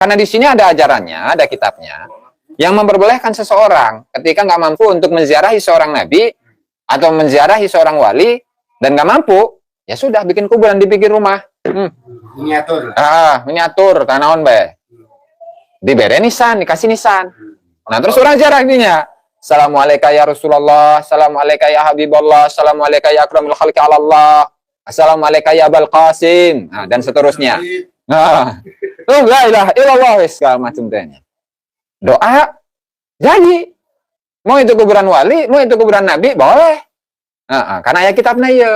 Karena di sini ada ajarannya, ada kitabnya, yang memperbolehkan seseorang ketika nggak mampu untuk menziarahi seorang nabi atau menziarahi seorang wali dan nggak mampu, ya sudah bikin kuburan di pinggir rumah. Miniatur. Miniatur, kanaon be. Diberi nisan, dikasih nisan. Nah terus orang ziarah ininya. Assalamualaikum ya Rasulullah, Assalamualaikum ya Habiballah, Assalamualaikum ya akramul khalqi Allah, Assalamualaikum ya Abul Qasim, nah, dan seterusnya. Nah, la ilaha illallah segala macam tanya. Doa jadi mau itu kuburan wali, mau itu kuburan nabi boleh. Karena ya kitabnya ya.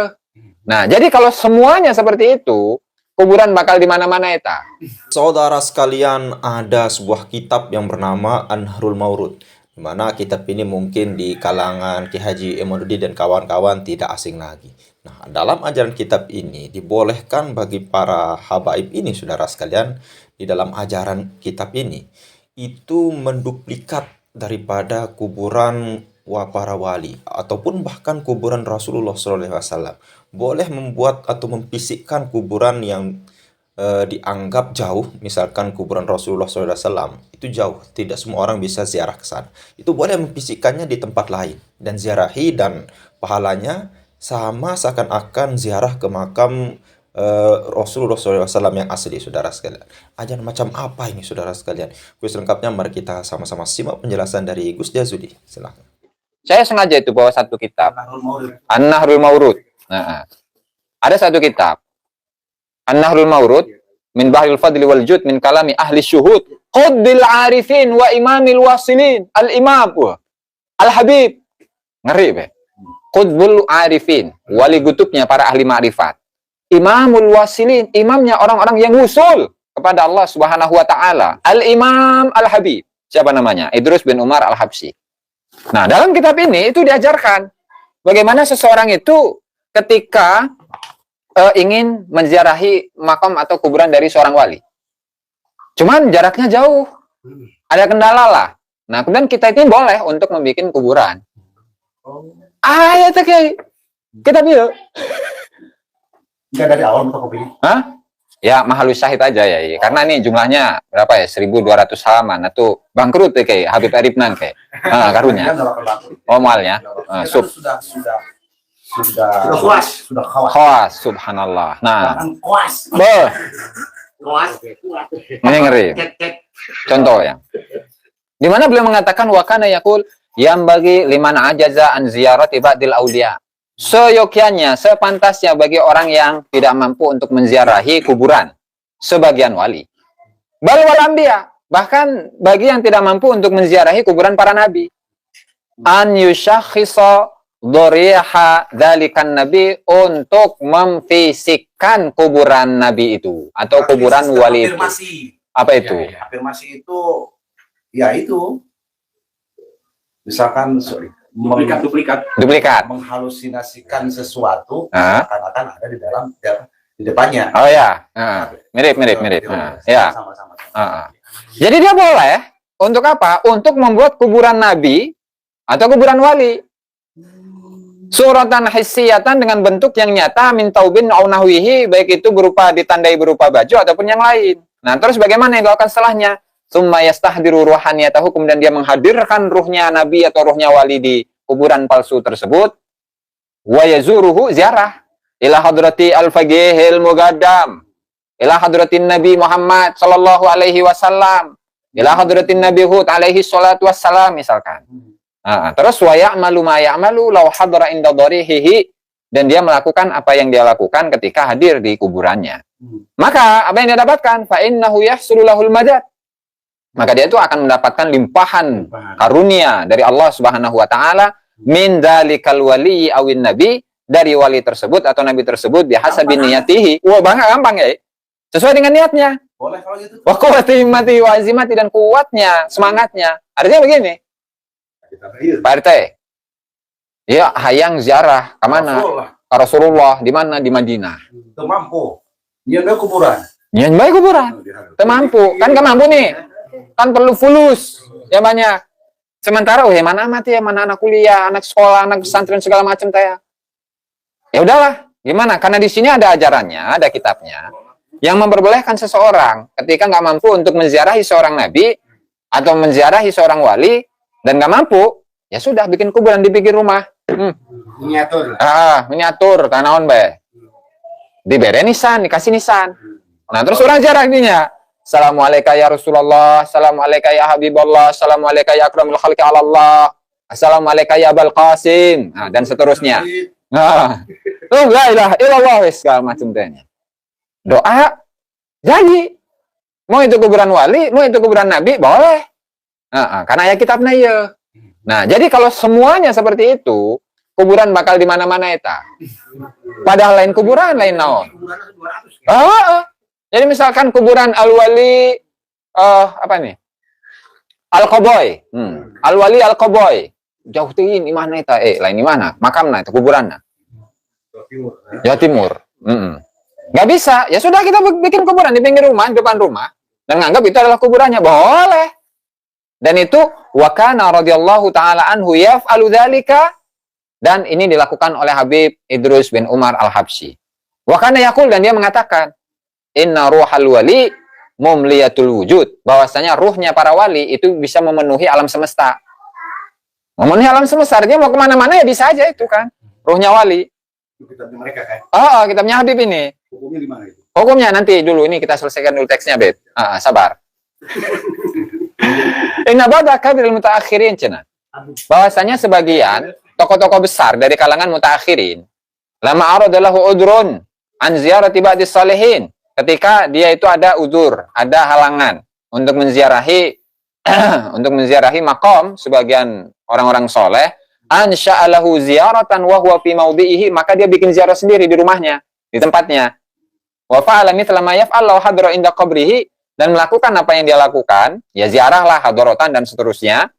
Nah, jadi kalau semuanya seperti itu, kuburan bakal di mana-mana eta. Saudara sekalian, ada sebuah kitab yang bernama An-Nahrul Maurud, di mana kitab ini mungkin di kalangan Ki Haji Imaduddin dan kawan-kawan tidak asing lagi. Nah, dalam ajaran kitab ini dibolehkan bagi para habaib ini, saudara sekalian, di dalam ajaran kitab ini itu menduplikat daripada kuburan para wali ataupun bahkan kuburan Rasulullah SAW. Boleh membuat atau memfisikkan kuburan yang dianggap jauh, misalkan kuburan Rasulullah SAW itu jauh, tidak semua orang bisa ziarah ke sana. Itu boleh memfisikkannya di tempat lain dan ziarahi, dan pahalanya sama seakan-akan ziarah ke makam Rasulullah SAW yang asli, saudara sekalian. Ajaran macam apa ini, saudara sekalian? Kuis lengkapnya mari kita sama-sama simak penjelasan dari Gus Jazuli. Silakan. Saya sengaja itu bawa satu kitab, An-Nahrul Maurud. Nah, ada satu kitab, An-Nahrul Maurud, min bahril fadli wal jud min kalami ahli syuhud qudbil arifin wa imamil wasilin al-imam al-habib. Ngeri be. Qudbul arifin, wali gutubnya para ahli ma'rifat. Imamul wasilin, imamnya orang-orang yang wusul kepada Allah Subhanahu wa taala. Al-Imam Al-Habib. Siapa namanya? Idrus bin Umar Al-Habsyi. Nah, dalam kitab ini itu diajarkan bagaimana seseorang itu ketika ingin menziarahi makam atau kuburan dari seorang wali. Cuman jaraknya jauh. Ada kendala lah. Nah, kemudian kita ini boleh untuk membuat kuburan. Ya kayak kita bilang. Enggak dari awal untuk kopi. Hah? Ya, mahalus syahid aja ya. Karena ini jumlahnya berapa ya? 1.200 halaman. Atau bangkrut ya kayak Habib Arifnan kayak. Karunya. Oh, malnya. Sudah kuas, sudah khawas, subhanallah. Nah, kuas. Kuas. Ini ngeri. Contoh ya. Di mana beliau mengatakan wa kana yaqul yang bagi liman ajaza an ziyarati ba'dil auliya. Seyogyanya, sepantasnya bagi orang yang tidak mampu untuk menziarahi kuburan sebagian wali. Bal wal anbiya, bahkan bagi yang tidak mampu untuk menziarahi kuburan para nabi. An yushakhisa dhariha dzalikan nabi, untuk memfisikkan kuburan nabi itu atau kuburan wali itu. Apa itu? Afirmasi itu ya itu. Misalkan duplikat menghalusinasikan sesuatu akan ada di dalam di depannya. Oh ya, mirip. Ya. Sama-sama. Jadi dia boleh untuk apa? Untuk membuat kuburan nabi atau kuburan wali. Suratan hissiyatan, dengan bentuk yang nyata, min taubin au nahwihi, baik itu berupa ditandai berupa baju ataupun yang lain. Nah, terus bagaimana yang dilakukan setelahnya? Tsumma yastahdiru ruhaniyatahu, kemudian dia menghadirkan ruhnya nabi atau ruhnya wali di kuburan palsu tersebut. Wa yazuruhu, ziarah ila hadrati al-faqihil mugaddam, ila hadratin nabi Muhammad sallallahu alaihi wasallam, ila hadratin nabi Hud alaihi salatu wassalam misalkan. Terus wa ya'malu ma ya'malu law hadara inda dharihihi, dan dia melakukan apa yang dia lakukan ketika hadir di kuburannya. Maka apa yang dia dapatkan? Fa innahu yahsulu lahul madad, maka dia itu akan mendapatkan limpahan karunia dari Allah Subhanahu wa taala, min dzalikal wali awin nabi, dari wali tersebut atau nabi tersebut, bihasabi niyatihi. Wah, gampang ya. Sesuai dengan niatnya. Boleh kalau gitu. Wa quwwati himmati wa azimati, dan kuatnya semangatnya. Artinya begini. Pak RT. Ya, hayang ziarah ke mana? Ke Rasulullah, di mana? Di Madinah. Teu mampu. Nyeun kuburan. Nyeun bae kuburan. Teu mampu. Kan gak mampu nih. Kan perlu fulus ya banyak. Sementara mana amat ya, mana anak kuliah, anak sekolah, anak pesantren segala macam teh. Ya udahlah, gimana? Karena di sini ada ajarannya, ada kitabnya yang memperbolehkan seseorang ketika nggak mampu untuk menziarahi seorang nabi atau menziarahi seorang wali dan nggak mampu, ya sudah bikin kuburan di pinggir rumah. Miniatur. Miniatur, tanaon be. Diberi nisan, dikasih nisan. Nah, terus orang ziarah dinya. Assalamualaikum ya Rasulullah, Assalamualaikum ya Habiballah, Assalamualaikum ya akramul khalqi ala Allah, Assalamualaikum ya Abul Qasim, nah, dan seterusnya. Nah, la ilaha illallah segala macam tanya. Doa jadi mau itu kuburan wali, mau itu kuburan nabi boleh. Karena ya kitabnya ya. Nah, jadi kalau semuanya seperti itu, kuburan bakal di mana-mana eta. Padahal lain kuburan, lain naon. Jadi misalkan kuburan al-wali Al-Qoboy. Al-wali Al-Qoboy. Jauh tinggi di mana eta? Lain di mana? Makamna itu kuburannya. Jawa Timur. Nggak bisa. Ya sudah kita bikin kuburan di pinggir rumah, di depan rumah dan nganggap itu adalah kuburannya. Boleh. Dan itu wa kana radhiyallahu taala anhu yaf'alu dzalika, dan ini dilakukan oleh Habib Idrus bin Umar Al-Habsyi. Wa kana yaqul, dan dia mengatakan, inna ruhal wali mumliyatul wujud, bahwasanya ruhnya para wali itu bisa memenuhi alam semesta. Memenuhi alam semesta, artinya mau kemana-mana ya bisa aja itu kan, ruhnya wali. Kitabnya mereka kan? Kitabnya Habib ini. Hukumnya di mana itu? Hukumnya nanti dulu, ini kita selesaikan dulu teksnya, Beb. Sabar. Inna ba'da kabiril mutaakhirin cenah. Bahwasanya sebagian tokoh-tokoh besar dari kalangan mutaakhirin lama aradalahu udrun an ziyarati ba'dis salihin, ketika dia itu ada udur, ada halangan untuk menziarahi makom sebagian orang-orang soleh, ansha'alahu ziyaratan wa huwa fi mawdi'ihi, maka dia bikin ziarah sendiri di rumahnya, di tempatnya. Wa fa'ala mithla ma yaf'al law hadra inda qabrihi, dan melakukan apa yang dia lakukan, ya ziarahlah, hadorotan dan seterusnya.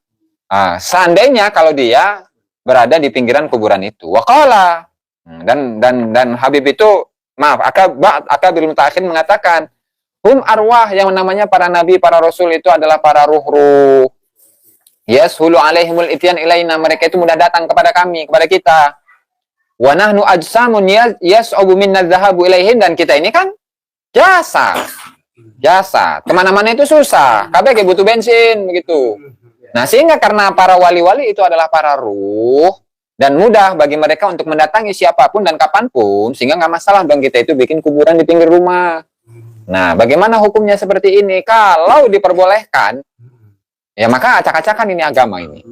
Seandainya kalau dia berada di pinggiran kuburan itu. Waqala, dan Habib itu, Akabirul Mutaakhirin mengatakan, hum arwah, yang namanya para nabi, para rasul itu adalah para ruh-ruh. Yashulu alaihimul ityan ilaina, mereka itu mudah datang kepada kami, kepada kita. Wa nahnu ajsamun yas'ubu minna dhahabu ilaihim, dan kita ini kan jasa. Kemana-mana itu susah. Kabeh butuh bensin begitu. Nah, sehingga karena para wali-wali itu adalah para ruh dan mudah bagi mereka untuk mendatangi siapapun dan kapanpun, sehingga nggak masalah dong kita itu bikin kuburan di pinggir rumah. Nah, bagaimana hukumnya seperti ini? Kalau diperbolehkan, ya maka acak-acakan ini agama ini.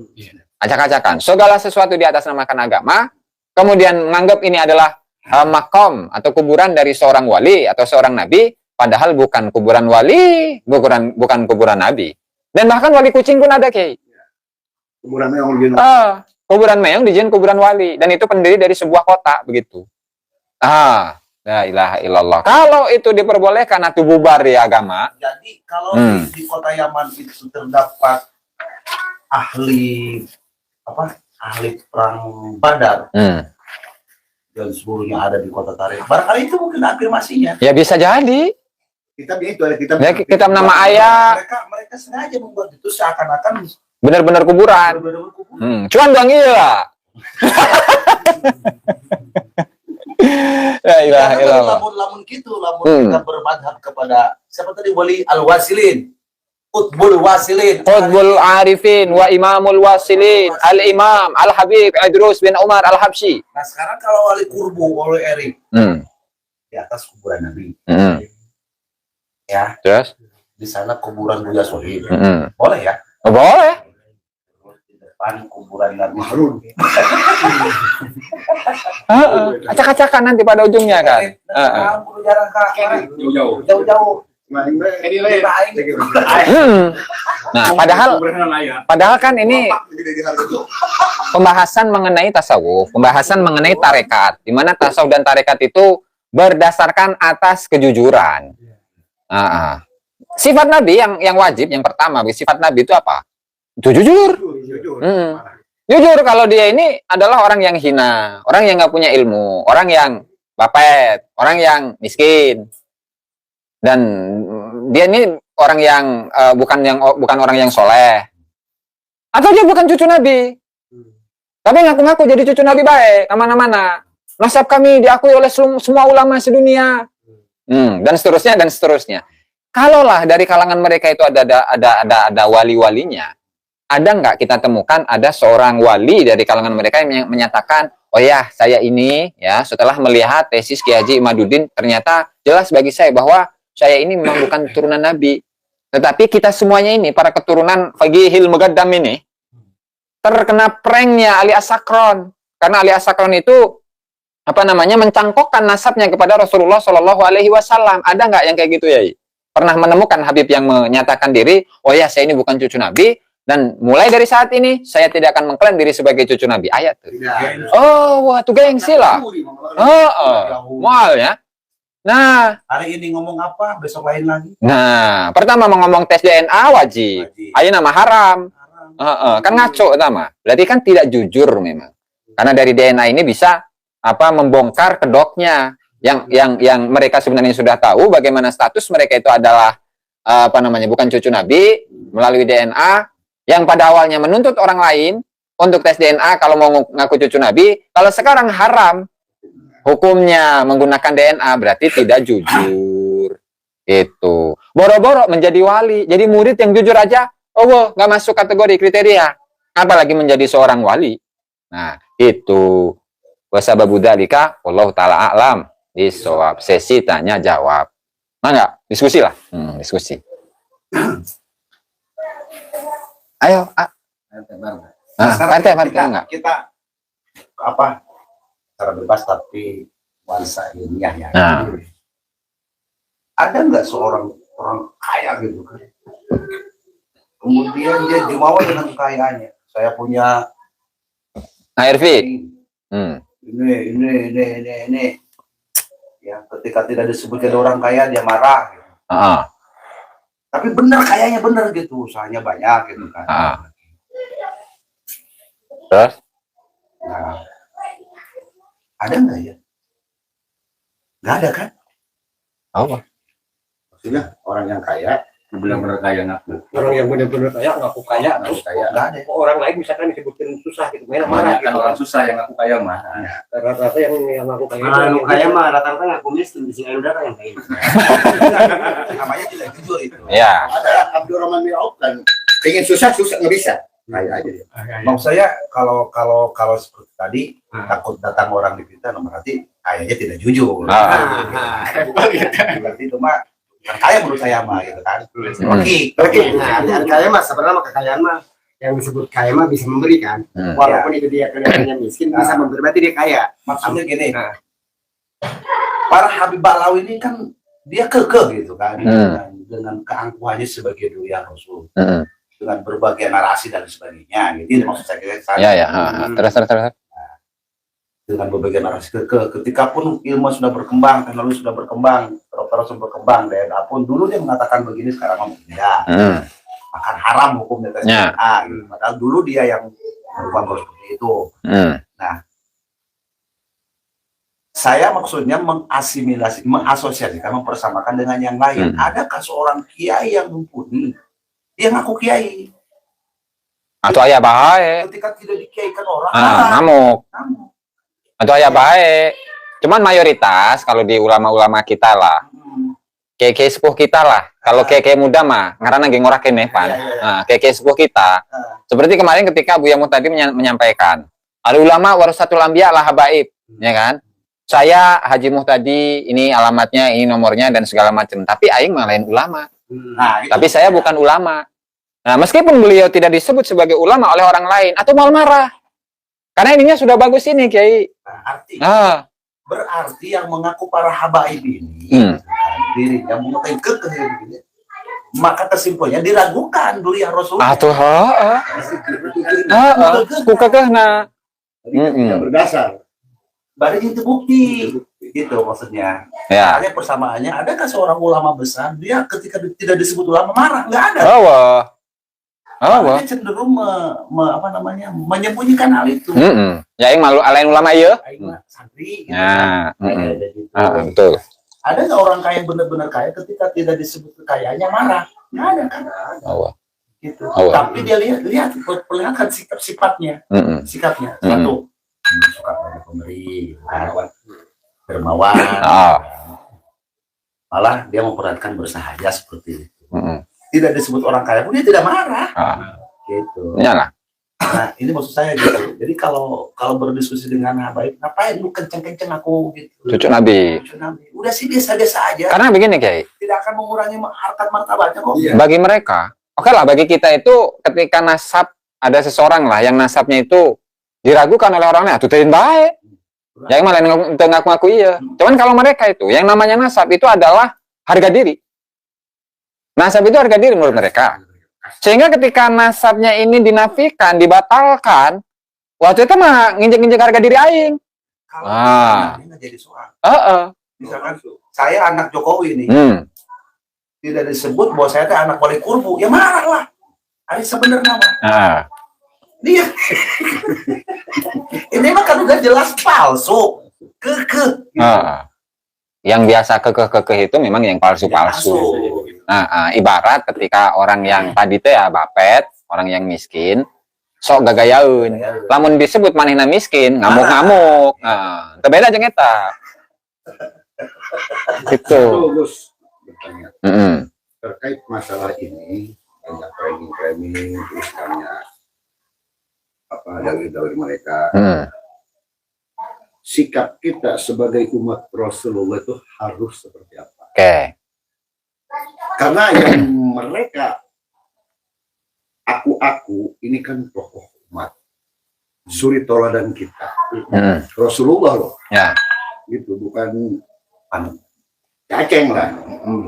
Acak-acakan. Segala sesuatu di atas namakan agama, kemudian menganggap ini adalah makom atau kuburan dari seorang wali atau seorang nabi, padahal bukan kuburan wali, bukan kuburan nabi. Dan bahkan wali kucing pun ada, Kiai. Kuburan meong di kuburan meong dijadiin kuburan wali, dan itu pendiri dari sebuah kota begitu. La ilaha illallah. Kalau itu diperbolehkan atau bubar di agama. Jadi kalau di kota Yaman itu terdapat ahli perang Badar, dan seluruhnya ada di kota Tarik, barangkali itu mungkin afirmasinya. Ya bisa jadi. Kitab nama ayah. Mereka sengaja membuat itu seakan-akan benar-benar kuburan. Cuman bang iya. La ilaha illallah. Lamun gitu, kita bermadhab kepada siapa tadi, wali al-wasilin, Qutbul wasilin, Qutbul arifin wa imamul wasilin, al-imam al-habib Idrus bin Umar Al-Habsyi. Nah, sekarang kalau wali kurbu, wali Erik di atas kuburan Nabi. Ya, terus di sana kuburan Buya Sohib. Boleh ya? Boleh. Di depan kuburan Nabi Harun. Acak-acakan nanti pada ujungnya kan. Jauh-jauh. Nah, padahal kan ini pembahasan mengenai tasawuf, pembahasan mengenai tarekat, di mana tasawuf dan tarekat itu berdasarkan atas kejujuran. Sifat Nabi yang wajib, yang pertama sifat Nabi itu apa? Itu jujur. Jujur kalau dia ini adalah orang yang hina, orang yang nggak punya ilmu, orang yang bapet, orang yang miskin, dan dia ini orang yang bukan orang yang soleh, atau dia bukan cucu Nabi, tapi ngaku-ngaku jadi cucu Nabi baik, kemana-mana. Nasab kami diakui oleh semua ulama sedunia. Dan seterusnya dan seterusnya. Kalaulah dari kalangan mereka itu ada wali-walinya, ada nggak kita temukan ada seorang wali dari kalangan mereka yang menyatakan, oh ya, saya ini ya setelah melihat tesis Kiai Haji Imaduddin ternyata jelas bagi saya bahwa saya ini memang bukan keturunan Nabi. Tetapi kita semuanya ini para keturunan Fagihil Mugaddam ini terkena pranknya Ali As-Sakron. Karena Ali As-Sakron itu mencangkokkan nasabnya kepada Rasulullah Shallallahu Alaihi Wasallam. Ada nggak yang kayak gitu ya? Pernah menemukan Habib yang menyatakan diri, oh ya saya ini bukan cucu Nabi, dan mulai dari saat ini saya tidak akan mengklaim diri sebagai cucu Nabi. Ayat tuh. Oh, wah tuh gengsi lah. Mal ya. Nah, hari ini ngomong apa, besok lain lagi. Nah, pertama mau ngomong tes DNA wajib. Ayo nama haram. Kan ngaco pertama. Berarti kan tidak jujur memang. Karena dari DNA ini bisa membongkar kedoknya yang mereka sebenarnya sudah tahu bagaimana status mereka itu adalah bukan cucu Nabi melalui DNA yang pada awalnya menuntut orang lain untuk tes DNA kalau mau ngaku cucu Nabi, kalau sekarang haram hukumnya menggunakan DNA berarti tidak jujur. Itu. Boro-boro menjadi wali, jadi murid yang jujur aja, nggak masuk kategori kriteria. Apalagi menjadi seorang wali. Nah, itu. Wasababu dzalika wallahu taala a'lam bisawab. Sesi tanya jawab. Enggak? Diskusi lah. Diskusi. Ayo, partai enggak. Kita secara bebas tapi nuansa ilmiah ya. Ada nggak seorang orang kaya gitu kan? Kemudian dia jumawa dengan kekayaannya. Saya punya ARV. Ini. Ya, ketika tidak disebutkan orang kaya dia marah. Gitu. Tapi benar kayaknya benar gitu, usahanya banyak gitu kan. Terus? Nah, ada nggak ya? Nggak ada kan? Apa? Maksudnya orang yang kaya benar-benar kaya ngaku. Orang yang benar-benar kaya ngaku kaya, terus Kaya nggak ada. orang lain misalkan disebutin susah gitu, marah Kan gitu. orang susah yang ngaku kaya mah. Rata-rata yang ngaku kaya. Kalau kaya mah rata-rata ngaku miskin di sini ada yang kaya. Namanya tidak jujur itu. Ya. Ada yang Abdurrahman bin Auf kan pengen susah nggak bisa. Kaya aja dia. Maksud saya kalau seperti tadi takut datang orang dipinta, berarti kayaknya tidak jujur. Berarti itu mah kan kaya menurut saya mah gitu kan. Oke. Nah, yang kaya mah sebenarnya kekayaan mah yang disebut kaya mah bisa memberi kan. Walaupun itu dia kelihatannya miskin bisa memberi, berarti dia kaya. Maksudnya gini. Para Habib Ba'alawi ini kan dia kekeh gitu kan dengan keangkuhannya sebagai duluan Rasul. Dengan berbagai narasi dan sebagainya, gitu. Ini maksud saya. Terus. Dengan berbagai narasi ketika pun ilmu sudah berkembang, teknologi sudah berkembang, terus berkembang, DNA pun dulu dia mengatakan begini, sekarang ngomong tidak. Makan haram hukumnya tes DNA. Gitu. Padahal dulu dia yang berubah seperti itu. Nah, saya maksudnya mengasosiasikan, mempersamakan dengan yang lain. Adakah seorang kiai yang mumpuni? Dia ngaku kiai. Atau ayah baik. Ketika tidak dikiaikan orang, ngamuk. Atau ayah baik. Cuman mayoritas kalau di ulama-ulama kita lah, kiai sepuh kita lah. Kalau kiai muda mah, karena geng ora kene pan. Kiai sepuh kita. Seperti kemarin ketika Buya Muhtadi menyampaikan, ada ulama warasatul anbiya lah habaib, ya kan? Saya Haji Muhtadi, ini alamatnya, ini nomornya dan segala macam. Tapi aing malah lain ulama. Tapi saya bukan ulama. Nah, meskipun beliau tidak disebut sebagai ulama oleh orang lain, atau malah marah. Karena ininya sudah bagus ini, Kiai. Berarti yang mengaku para habaib ini, dirinya mengaku kekeh, maka kesimpulannya diragukan dulu ya Rasul. Kekehna. Tidak berdasar. Berarti itu bukti. Gitu maksudnya. Ya. Ada persamaannya. Adakah seorang ulama besar dia ketika tidak disebut ulama marah? Nggak ada. Dia cenderung menyembunyikan hal itu. Ya yang malu alain ulama iya. Santri. Gitu, betul. Ada nggak orang kaya benar-benar kaya ketika tidak disebut kekayaannya marah? Nggak ada kan? Gitu. Tapi dia lihat perlihatkan sifatnya. Sikapnya. Satu, suka pada pemberi, dermawan. Malah dia memperhatikan bersahaja seperti itu. Mm-mm. Tidak disebut orang kaya pun dia tidak marah. Ah, Gitu. iyalah. Nah, ini maksud saya gitu. Jadi kalau berdiskusi dengan Habaib, ngapain lu kenceng-kenceng aku gitu. Cucu Nabi. Cucu Nabi. Udah sih biasa-biasa aja. Karena begini, Kiai. Tidak akan mengurangi harkat martabatnya kok. Iya. Bagi mereka, oke lah, bagi kita itu ketika nasab, ada seseorang lah yang nasabnya itu diragukan oleh orangnya, tutuin baik. Jangan malah ngaku-ngaku iya. Cuman kalau mereka itu, yang namanya nasab itu adalah harga diri. Nasab itu harga diri menurut mereka. Sehingga ketika nasabnya ini dinafikan, dibatalkan, waktu itu mah nginjek-nginjek harga diri aing. Kalau Ah. ini nggak jadi soal. Misalkan, Misalkan saya anak Jokowi nih, tidak disebut bahwa saya teh anak wali kurbu, ya marah lah. Ada sebenarnya mah. Dia ini mah kan udah jelas palsu, kekeh. Yang biasa kekeh-kekeh itu memang yang palsu-palsu. Ibarat ketika orang yang tadi teh ya bapet, orang yang miskin, sok gagayaun. Lamun disebut manehna miskin, ngamuk-ngamuk. Teu beda jeung eta. Gitu. Gus bertanya terkait masalah ini, banyak framing terus banyak dari mereka. Sikap kita sebagai umat Rasulullah itu harus seperti apa? Oke. Karena yang mereka aku ini kan tokoh umat, suri toladan kita, Rasulullah loh. Ya. Gitu, bukan caceng lah.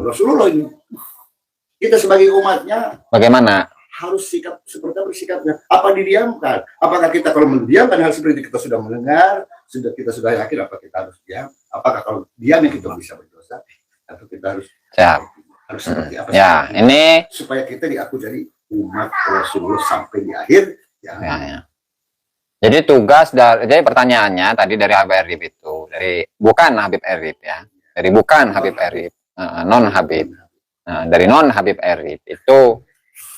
Rasulullah ini. Kita sebagai umatnya Bagaimana? harus sikap seperti apa bersikapnya. Apa didiamkan? Apakah kita kalau mendiamkan hal seperti itu kita sudah mendengar, kita sudah yakin apa kita harus diam? Apakah kalau diam kita bisa berdosa? Atau kita harus harus seperti apa? Ya, ini supaya kita diaku jadi umat Rasulullah sampai di akhir. ya. Jadi jadi pertanyaannya tadi dari Habib Erip itu, bukan Habib Erip ya, bukan Habib Erip, non Habib, dari non Habib Erip itu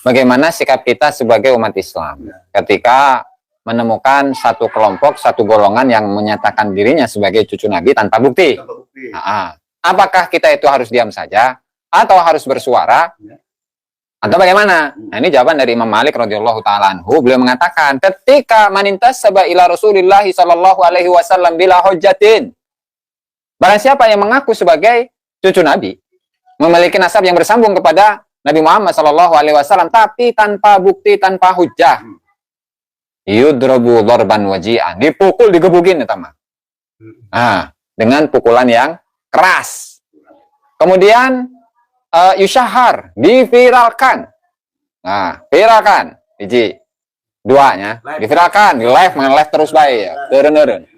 bagaimana sikap kita sebagai umat Islam ketika menemukan satu kelompok, satu golongan yang menyatakan dirinya sebagai cucu Nabi tanpa bukti. Apakah kita itu harus diam saja atau harus bersuara? Atau bagaimana? Nah, ini jawaban dari Imam Malik radhiyallahu taala anhu. Beliau mengatakan, ketika manintasaba ila Rasulillah sallallahu alaihi wasallam bila hujjatin. Barang siapa yang mengaku sebagai cucu Nabi, memiliki nasab yang bersambung kepada Nabi Muhammad sallallahu alaihi wasallam tapi tanpa bukti, tanpa hujjah. Yudrabu darban waji'an. Dipukul, digebukin eta mah. Dengan pukulan yang keras. Kemudian yusyahar, diviralkan. Viralkan. Hiji. Duanya, diviralkan, di live terus baik ya. Deureun-deureun.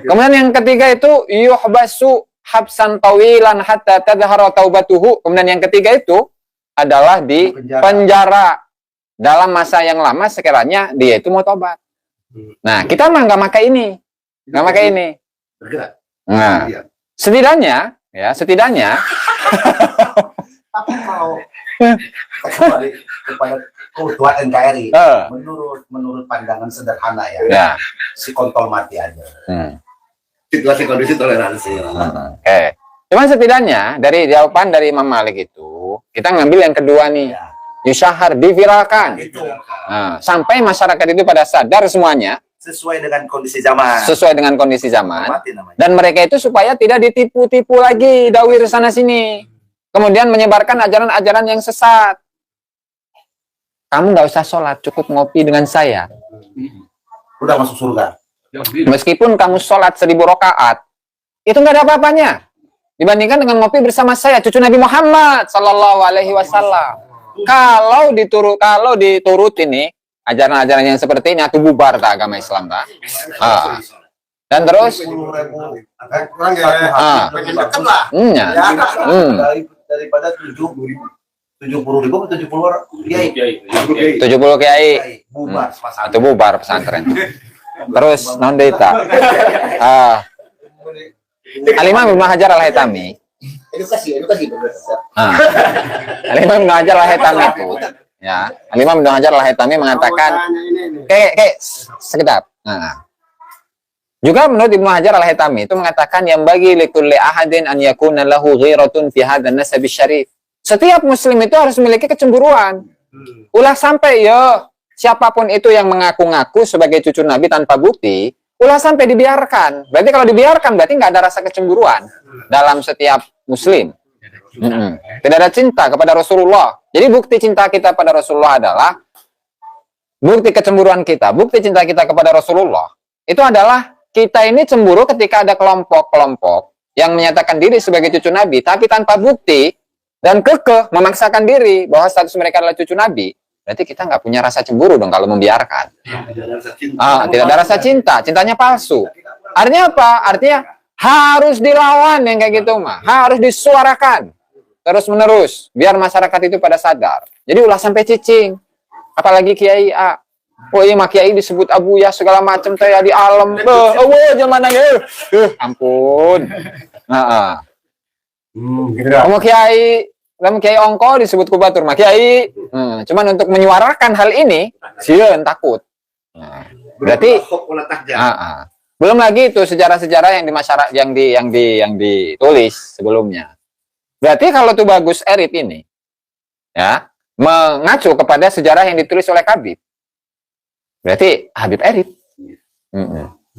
Kemudian yang ketiga itu yuhbasu habsan tawilan hatta tadhhara taubatuhu. Kemudian yang ketiga itu adalah di penjara dalam masa yang lama sekiranya dia itu mau tobat. Nah, kita mah nggak pakai ini. Nggak pakai ini. Nah, setidaknya Tapi kalau kembali kepada kebutuhan NKRI, menurut pandangan sederhana ya, si kontol mati aja. Situasi kondisi toleransi. Cuman setidaknya dari jawaban dari Imam Malik itu, kita ngambil yang kedua nih. Yusyahar, diviralkan. Sampai masyarakat itu pada sadar semuanya. Sesuai dengan kondisi zaman. Dan mereka itu supaya tidak ditipu-tipu lagi, dawir sana sini. Kemudian menyebarkan ajaran-ajaran yang sesat. Kamu nggak usah sholat, cukup ngopi dengan saya. Udah masuk surga. Meskipun kamu sholat 1000 rakaat, itu nggak ada apa-apanya. Dibandingkan dengan ngopi bersama saya, cucu Nabi Muhammad Sallallahu Alaihi Wasallam. Kalau diturutin nih, ajaran-ajaran yang seperti ini, aku bubar tak agama Islam tak. Dan terus, daripada 70.000 atau 70 kiai. 70 kiai. Bubar pesantren. Terus non data. Al-Imam Ibnu Hajar Al-Haytami. Edukasi. Al-Imam Ibnu Hajar Al-Haytami itu, ya. Al-Imam Ibnu Hajar Al-Haytami mengatakan, kayak sekedap. Juga menurut Ibnu Hajar Al-Haytami itu mengatakan yang bagi likulli ahadin an yakuna lahu ghiratun fi hadzal nasab syarif. Setiap muslim itu harus memiliki kecemburuan. Ulah sampai ya siapapun itu yang mengaku-ngaku sebagai cucu Nabi tanpa bukti, ulah sampai dibiarkan. Berarti kalau dibiarkan berarti nggak ada rasa kecemburuan dalam setiap muslim. Tidak ada cinta kepada Rasulullah. Jadi bukti cinta kita pada Rasulullah adalah bukti kecemburuan kita, bukti cinta kita kepada Rasulullah itu adalah kita ini cemburu ketika ada kelompok-kelompok yang menyatakan diri sebagai cucu Nabi, tapi tanpa bukti dan kekeh memaksakan diri bahwa status mereka adalah cucu Nabi. Berarti kita nggak punya rasa cemburu dong kalau membiarkan. Tidak ada rasa cinta, cintanya palsu. Artinya apa? Artinya harus dilawan yang kayak gitu mah, harus disuarakan terus-menerus biar masyarakat itu pada sadar. Jadi ulah sampai cicing. Apalagi Kiai A. Oh iya mah Kiai disebut Abu ya segala macam teh di alam. Zaman ya. Ampun. Kamu Kiai Ongko disebut kubatur mah Kiai. Cuman untuk menyuarakan hal ini, sieun takut. Berarti belum lagi itu sejarah-sejarah yang di masyarakat yang ditulis sebelumnya. Berarti kalau tuh bagus Erit ini ya mengacu kepada sejarah yang ditulis oleh Habib. Berarti Habib Erit.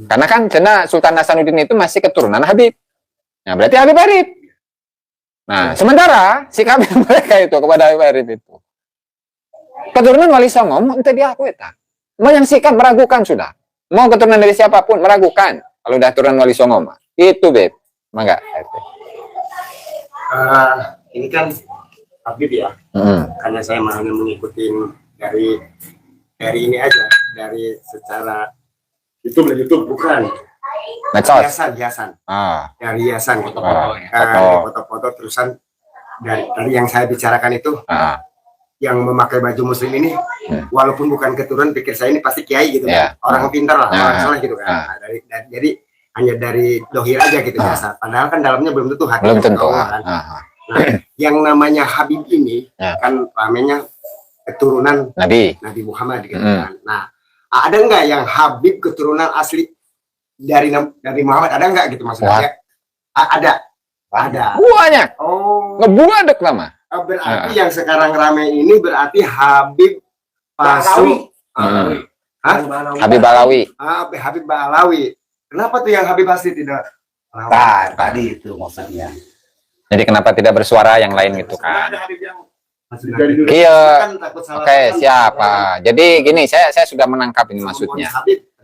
Karena kan cina Sultan Hasanuddin itu masih keturunan Habib. Nah, berarti Habib Erit. Nah, sementara sikap mereka itu kepada Habib Erit itu keturunan Wali Songo, ente diakui tak? Mau yang sikap meragukan sudah. Mau keturunan dari siapapun meragukan. Kalau udah keturunan Wali Songo mah. Itu, Beb. Mangga. Ini kan Habib ya, karena saya hanya mengikuti dari ini aja, dari secara YouTube bukan hiasan dari hiasan foto-foto terusan dari yang saya bicarakan itu yang memakai baju muslim ini walaupun bukan keturunan pikir saya ini pasti kiai gitu kan, orang pintar lah, orang soleh gitu kan. Jadi hanya dari dohir aja gitu biasa, padahal kan dalamnya belum tentu hati belum tentu kan. Nah, yang namanya Habib ini kan namanya keturunan Nabi Muhammad gitu kan. Nah, ada nggak yang Habib keturunan asli dari Muhammad, ada nggak gitu maksudnya? Ada banyak. Ngebuadek nama. Berarti yang sekarang ramai ini berarti Habib palsu. Habib Balawi. Habib Balawi. Kenapa tuh yang Habib asli tidak? Tadi itu maksudnya. Jadi kenapa tidak bersuara yang lain gitu kan? Iya. Oke, siapa? Jadi gini, saya sudah menangkap ini maksudnya.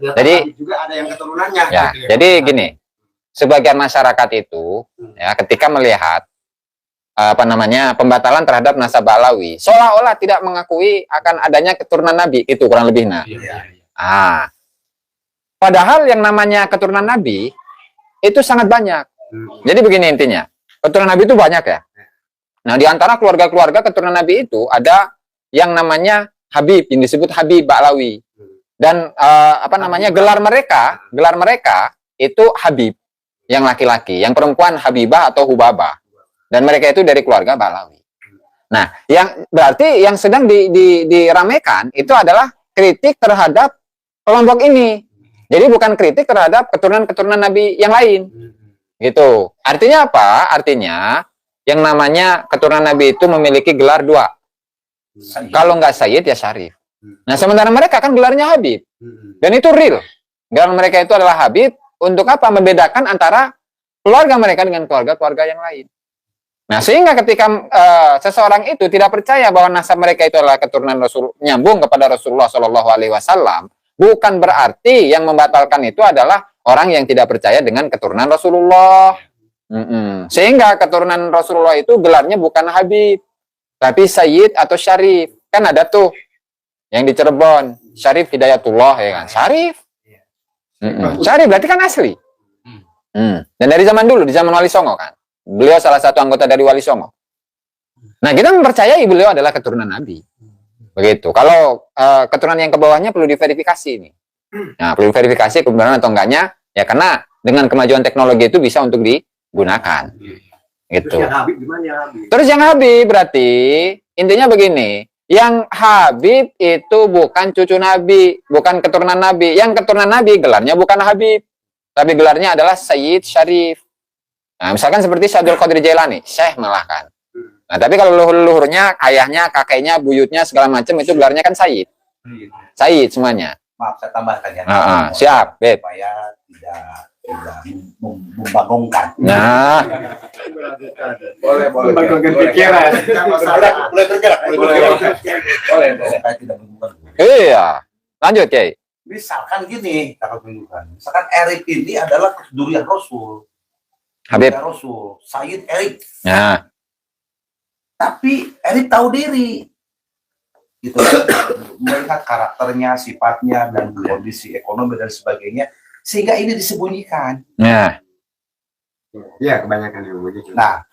Jadi juga ada yang keturunannya. Ya, gitu ya. jadi gini, sebagian masyarakat itu ya ketika melihat pembatalan terhadap nasab Balawi, seolah-olah tidak mengakui akan adanya keturunan Nabi, itu kurang lebih padahal yang namanya keturunan Nabi itu sangat banyak. Jadi begini intinya, keturunan Nabi itu banyak ya. Nah, di antara keluarga-keluarga keturunan Nabi itu ada yang namanya Habib, yang disebut Habib Ba'lawi. Dan gelar mereka itu Habib yang laki-laki, yang perempuan Habibah atau Hubabah. Dan mereka itu dari keluarga Ba'lawi. Nah, yang berarti yang sedang diramaikan itu adalah kritik terhadap kelompok ini. Jadi bukan kritik terhadap keturunan-keturunan Nabi yang lain. Gitu. Artinya apa? Artinya yang namanya keturunan Nabi itu memiliki gelar dua. Kalau nggak Sayyid ya Syarif. Nah, sementara mereka kan gelarnya Habib. Dan itu real. Gelar mereka itu adalah Habib untuk apa? Membedakan antara keluarga mereka dengan keluarga-keluarga yang lain. Nah, sehingga ketika seseorang itu tidak percaya bahwa nasab mereka itu adalah keturunan Rasul, nyambung kepada Rasulullah Shallallahu Alaihi Wasallam, bukan berarti yang membatalkan itu adalah orang yang tidak percaya dengan keturunan Rasulullah. Sehingga keturunan Rasulullah itu gelarnya bukan Habib, tapi Sayyid atau Syarif. Kan ada tuh yang di Cirebon, Syarif Hidayatullah, ya kan? Syarif. Syarif berarti kan asli. Dan dari zaman dulu, di zaman Wali Songo kan. Beliau salah satu anggota dari Wali Songo. Nah, kita mempercayai beliau adalah keturunan Nabi. Begitu. Kalau keturunan yang ke bawahnya perlu diverifikasi nih. Nah, perlu verifikasi kebenaran atau enggaknya, ya karena dengan kemajuan teknologi itu bisa untuk digunakan. Gitu. Terus yang Habib gimana ya Habib? Terus yang Habib berarti intinya begini, yang Habib itu bukan cucu Nabi, bukan keturunan Nabi. Yang keturunan Nabi gelarnya bukan Habib. tapi gelarnya adalah Sayyid Syarif. Nah, misalkan seperti Syaikhul Qadir Jailani, Syekh malah kan. Nah, tapi kalau leluhurnya, ayahnya, kakeknya, buyutnya, segala macam itu gelarnya kan Sayyid. Sayyid semuanya. Maaf, saya tambahkan ya. Siap, Beb. Supaya tidak membagongkan. Nah, Boleh. Membagongkan pikiran. Boleh bergerak. Boleh. Supaya tidak membagongkan. iya. Lanjut, Kiai. Misalkan gini, takut menunjukkan. Misalkan Erik ini adalah durian Rasul. Habib. Durian Rasul, Sayyid Erik. Nah, Tapi Erik tahu diri. Gitu. Melihat karakternya, sifatnya, dan kondisi ekonomi dan sebagainya. Sehingga ini disembunyikan. nah, Iya, kebanyakan yang begitu. Nah,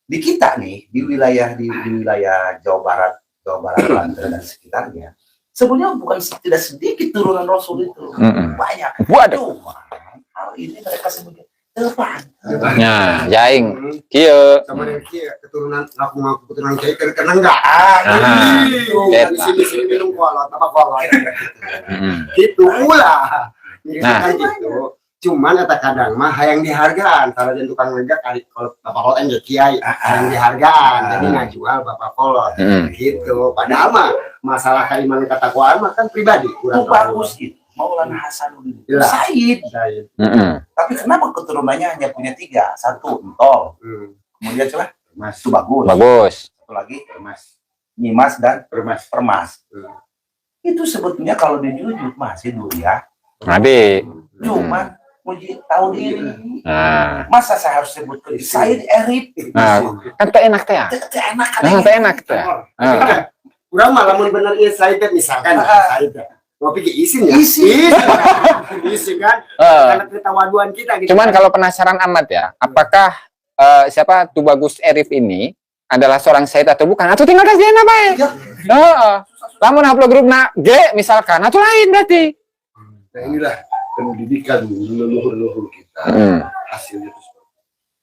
di kita nih, di wilayah Jawa Barat, Banten dan sekitarnya, sebenarnya bukan tidak sedikit turunan Rasul itu. Banyak. Waduh. Cuma, hal ini mereka sebutnya depan. nah, jaing. Kieu. Sama dengan kia keturunan ngaku keturunan kiai karena enggak. Di sini minum kolot apa kolot. Gitu pula. Nah. Gitu. Cuman kata kadang mah hayang dihargaan kalau jadi tukang ngejak kalau bapak kolot enggak kiai hayang dihargaan jadi nggak jual bapak kolot gitu. Padahal mah masalah kalimat ketakwaan mah kan pribadi kurang Bagus itu. Maulana Hasanuddin Iya. Said. Mm-mm. Tapi kenapa keturunannya hanya punya 3? 1 Entol, kemudian coba Mas, itu bagus. Bagus. Satu lagi Mas, Nyimas dan Permas. Permas. Itu sebetulnya kalau dijujur masih dulu ya. Nabi. Cuman muji tahu diri. Nah, Masa saya harus sebut ke Said Erik? nah, kan tak enak teh. Itu enak kan? Nah, tak enak teh. Nah, Kurang malah mun bener ieu Said misalkan Said. Mau pikir isin ya? Isin kan? Karena ketawaduan kita gitu. cuman kalau penasaran amat ya, apakah siapa Tubagus Arif ini adalah seorang Said atau bukan? Atau tinggal kasih apa ya? Heeh. Lamun upload grup G misalkan, atau lain berarti. Nah inilah pendidikan leluhur kita. Hasilnya itu seperti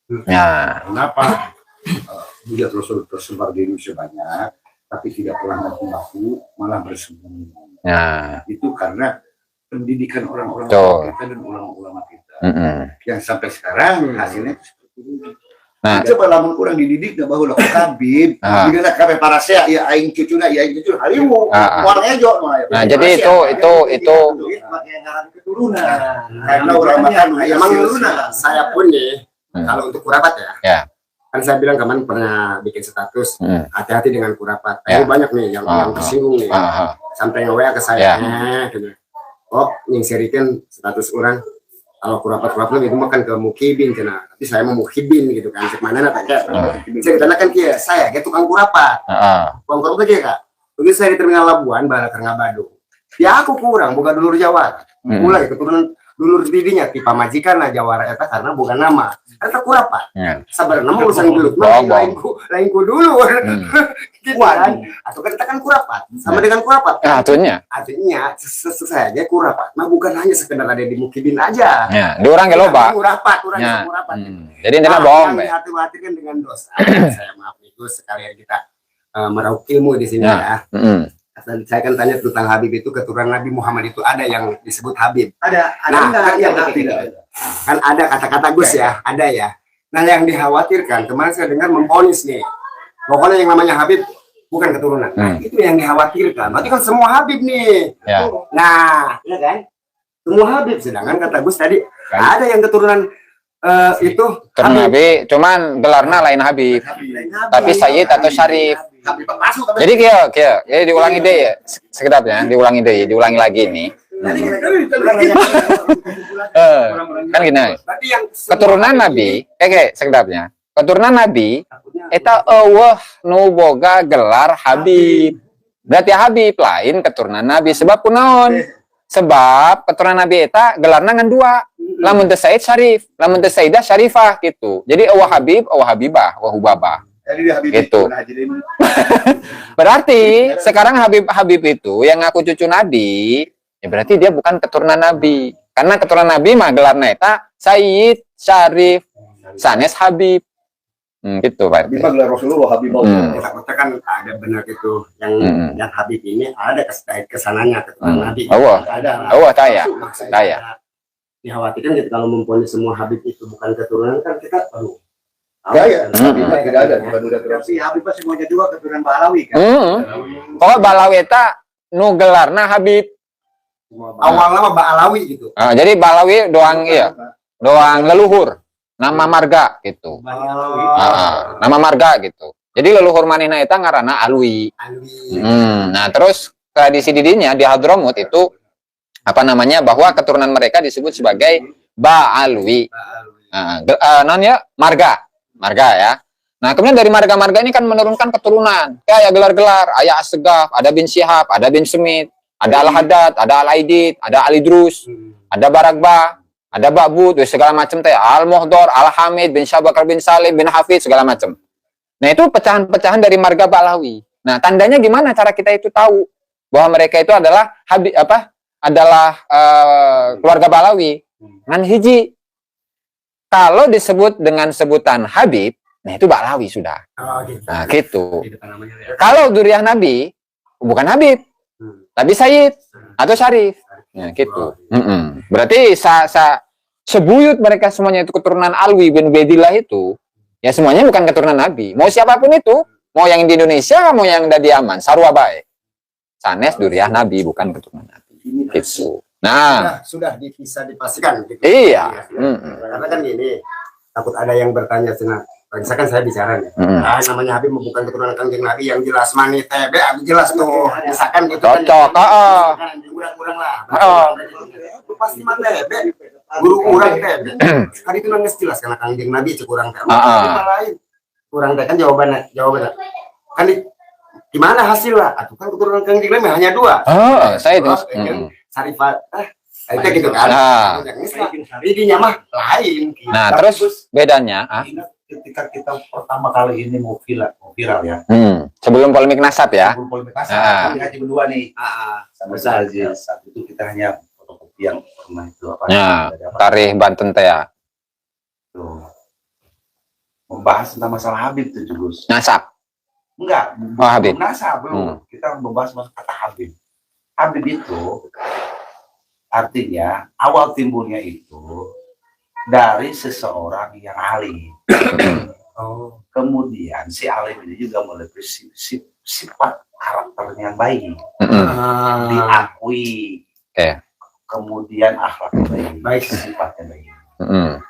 itu. Ya. Kenapa budak Rasul tersebar di Indonesia banyak, tapi tidak pernah ngaku-ngaku, malah bersembunyi. Ya. Itu karena pendidikan orang-orang Betul. kita dan ulama-ulama kita. Mm-mm. Yang sampai sekarang hasilnya itu seperti ini. Nah, Coba lamun kurang dididik na baheula ku Habib, digana kabeh para sea ya aing cucuna ya aing cucu halimu. Moal ejo mah. Nah, jadi itu keturunan. Karena urang makan Emang saya pun nih kalau untuk kurapat ya. Ya. Kan saya bilang kemarin pernah bikin status hati-hati dengan kurapat. Ya. Tapi banyak nih yang tersinggung nih. Sampai nge-WA ke saya. Gitu. Oh, nyingsirikeun status orang kalau kurapat-kurapat itu makan ke mukibin cenah. Tapi saya mau mukibin gitu kan. Cek mana tanya. Saya ditanya kieu, saya ge tukang kurapat. Tukang kurapat ge Kak. Begitu saya di terminal Labuan bala keur ngabadu. Ya aku kurang boga dulur Jawa. Mulai keturunan dulur didinya ti pamajikan na Jawara eta karena boga nama. Eta kurapat. Sabarna mah urusan dulur mah lain ku dulur. Gitu kan. Atau kita kan kurapat. Sama dengan kurapat. Artinya Saya aja kurapat. Nah bukan hanya sekedar ada di mukibin aja. ya, di orang ge loba. Kurapat, Ya. kurapat. Jadi intinya bohong, Yang dihati-hati kan dengan dosa. Saya maaf itu sekalian kita meraup ilmu di sini ya. Dan saya kan tanya tentang Habib itu keturunan Nabi Muhammad itu ada yang disebut Habib. Ada Nah, enggak? Tidak ada. Kan ada kata-kata Gus ya, ada ya. Nah yang dikhawatirkan kemarin saya dengar memponis nih. Pokoknya yang namanya Habib bukan keturunan. Nah, itu yang dikhawatirkan. Berarti kan semua Habib nih. Ya. Nah, iya kan? Semua Habib. Sedangkan kata Gus tadi ada yang keturunan itu Turun Nabi, cuman gelarnya lain Habib. Tapi Sayyid atau Syarif. Jadi kia, diulangi deh ya, sekedap ya, diulangi diulangi lagi nih. Kan gini, keturunan Nabi, sekedapnya, keturunan Nabi, eta eueuh nu boga gelar Habib. Berarti Habib lain keturunan Nabi, sebab kunaon? Sebab keturunan Nabi eta gelarna ngan dua. Lamun teu Said Syarif, lamun teu Sayyidah Syarifah gitu. Jadi eueuh Habib, eueuh Habibah, eueuh Hubabah. Gitu. Berarti sekarang Habib itu yang ngaku cucu Nabi, ya berarti dia bukan keturunan Nabi. Karena keturunan Nabi mah gelarna eta Sayyid Syarif sanes Habib. Gitu Pak. Habib gelar Rasulullah Habib. Takutnya kan ada benar itu yang Habib ini ada kesananya keturunan Nabi. Ada. Taya. dikhawatirkan gitu kalau mempunyai semua Habib itu bukan keturunan kan kita baru Enggak ya, tidak ada. Bukan udah terus. Tapi Habib pasti semuanya juga keturunan Balawi kan. Pokoknya Balawi eta nu gelarna Habib. awalnya mah Ba'alawi gitu. Jadi Balawi doang iya, doang leluhur, nama marga gitu. Nama marga gitu. Jadi leluhur manehna eta ngaranna Alwi. Nah, terus tradisi didinya di Hadramut itu apa namanya bahwa keturunan mereka disebut sebagai Ba'alwi. Non ya marga ya. Nah, kemudian dari marga-marga ini kan menurunkan keturunan. Kayak gelar-gelar, Ayah As-Segaf, ada bin Syihab, ada bin Semit, ada Al-Haddad, ada Al-Aidid, ada Al-Idrus, ada Barakbah, ada Ba'bud, segala macam teh, Al-Muhdor, Al-Hamid, bin Syabakar bin Salim, bin Hafid, segala macam. Nah, itu pecahan-pecahan dari marga Ba'alawi. Nah, tandanya gimana cara kita itu tahu bahwa mereka itu adalah keluarga Ba'alawi? Ngan hiji. Kalau disebut dengan sebutan Habib, nah itu Ba'alawi sudah. Gitu. Nah, gitu. Kalau Dzurriyyah Nabi, bukan Habib, tapi Sayyid atau Syarif. Nah, gitu. Berarti sebuyut mereka semuanya itu keturunan Alwi bin Ubaidillah itu, ya semuanya bukan keturunan Nabi. Mau siapapun itu, mau yang di Indonesia, mau yang di Yaman, sarua bae. Sanes Dzurriyyah Nabi, bukan keturunan Nabi. Gitu. Nah, sudah bisa dipastikan gitu. Iya. Karena kan gini, takut ada yang bertanya senang. Misalkan saya bicara nih, namanya Habib bukan keturunan Kangjeng Nabi yang jelas mani TB, jelas tuh. Misalkan gitu cocok. kan kurang lah. Pasti mah TB. Guru kurang TB. Kan itu nangis jelas karena Kangjeng Nabi itu kurang TB. Lain. Kurang TB kan jawabannya. Kan gimana hasil lah? Atuh kan keturunan Kangjeng Nabi hanya 2. Saya itu. Sarifat, itu gitu kan. Ini mah lain. Nah, terus bedanya, Ketika kita pertama kali ini mau viral ya. Sebelum polemik nasab ya. Sebelum polemik nasab, kami haji berdua nih. Sama saja. Saat itu kita hanya fotokopi yang pernah itu apa? Ya, tarikh Banten teh ya. Tuh. Membahas tentang masalah Habib tuh, Gus. Nasab. Enggak, Habib. nasab belum. Kita membahas masalah kata Habib. Habib itu artinya awal timbulnya itu dari seseorang yang alim. Kemudian si alim ini juga memiliki sifat karakternya yang baik, diakui. Kemudian akhlaknya baik, sifatnya baik.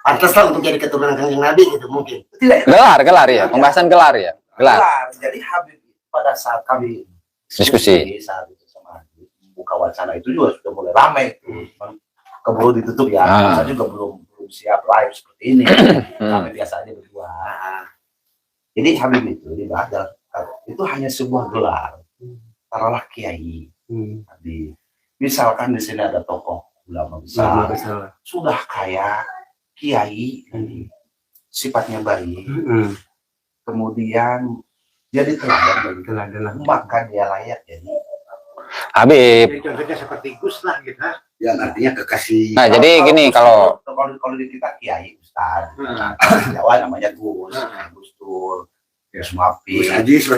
Pantaslah untuk jadi keturunan Kangjeng Nabi gitu mungkin. Tidak. Gelar ya, pembahasan gelar ya. Gelar. Jadi Habib pada saat kami diskusi saat itu sama Habib, buka wacana itu juga sudah mulai ramai. Keburu ditutup ya, saya juga belum siap live seperti ini. Kami biasa aja berdua. Jadi Habib itu dibahas itu hanya sebuah gelar. Taruhlah kiai. Misalkan di sini ada tokoh ulama besar, sudah kaya, kiai, sifatnya baik, kemudian jadi teladan, maka dia layak jadi Habib. Contohnya seperti Gus lah gitu. yang artinya kekasih. Nah, jadi gini kalau di kita kiai ustad, Jawa namanya Gus, Gus Tur, Gus Mapi, Gus Ajis,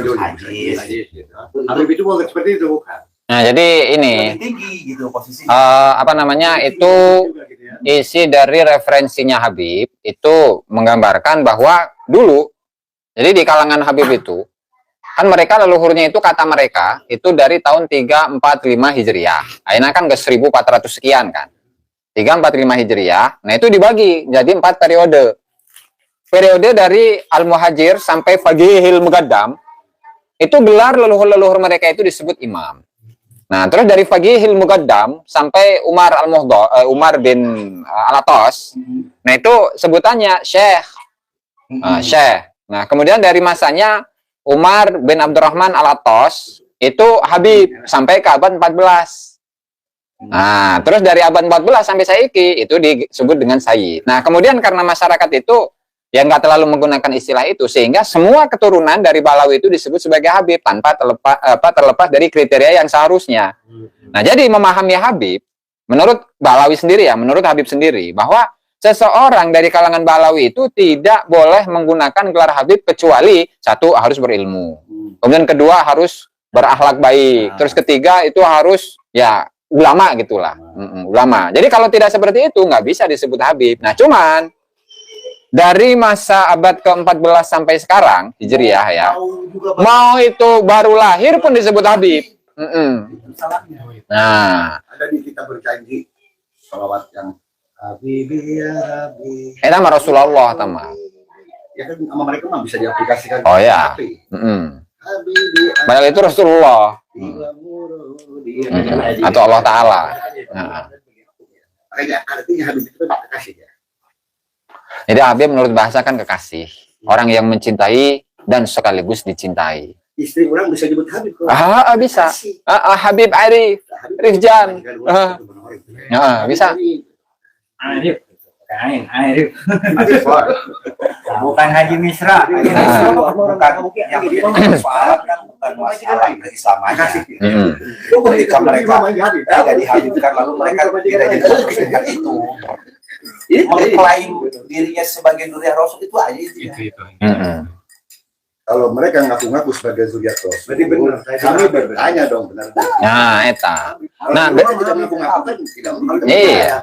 Habib itu bukan seperti itu bukan. Nah, jadi ini Lebih tinggi gitu posisinya. apa namanya itu isi dari referensinya Habib itu menggambarkan bahwa dulu jadi di kalangan Habib itu kan mereka leluhurnya itu kata mereka itu dari tahun 345 Hijriah. Akhirnya kan ke 1400 sekian kan. 345 Hijriah. Nah, itu dibagi jadi 4 periode. Periode dari Al-Muhajir sampai Faqihil Muqaddam itu gelar leluhur-leluhur mereka itu disebut imam. Nah, terus dari Faqihil Muqaddam sampai Umar bin Al-Atas. Nah, itu sebutannya Syekh. Syekh. Nah, kemudian dari masanya Umar bin Abdurrahman Al-Atas itu Habib sampai ke abad 14. Nah, terus dari abad 14 sampai saiki itu disebut dengan Sayyid. Nah, kemudian karena masyarakat itu yang nggak terlalu menggunakan istilah itu, sehingga semua keturunan dari Balawi itu disebut sebagai Habib tanpa terlepas dari kriteria yang seharusnya. Nah, jadi memahami Habib menurut Balawi sendiri ya, menurut Habib sendiri bahwa seseorang dari kalangan Balawi itu tidak boleh menggunakan gelar Habib kecuali satu harus berilmu, kemudian kedua harus berakhlak baik, terus ketiga itu harus ya ulama gitulah. Ulama. Jadi kalau tidak seperti itu nggak bisa disebut Habib. Nah, cuman dari masa abad ke-14 sampai sekarang Hijriah ya, mau itu baru lahir pun disebut Habib. Salahnya. Nah, Ada di kita berjanji salawat yang Habibi ya Habib. itu nama Rasulullah tama. Ya kan sama mereka mah bisa diaplikasikan. Oh ya. Habibi Padahal itu Rasulullah. Habib. Atau Allah Ta'ala. Nah. Artinya Habib itu kekasih ya. Jadi Habib menurut bahasa kan kekasih. Orang yang mencintai dan sekaligus dicintai. Istri orang bisa disebut Habib. Bisa. Habib Arif. Rifjan. Bisa. Arif. Arif. Bukan Haji Misra. Bukan yang soal kan bukan masalah Islam aja. Ketika mereka tidak dihabibkan lalu mereka tidak jadi itu. Mengklaim dirinya sebagai zuriat Rasul itu aja itu. Kalau mereka ngaku-ngaku sebagai zuriat Rasul, berarti benar. Kami bertanya dong benar. Nah, eta. Nah, Mereka tidak ngaku-ngaku kan tidak. iya.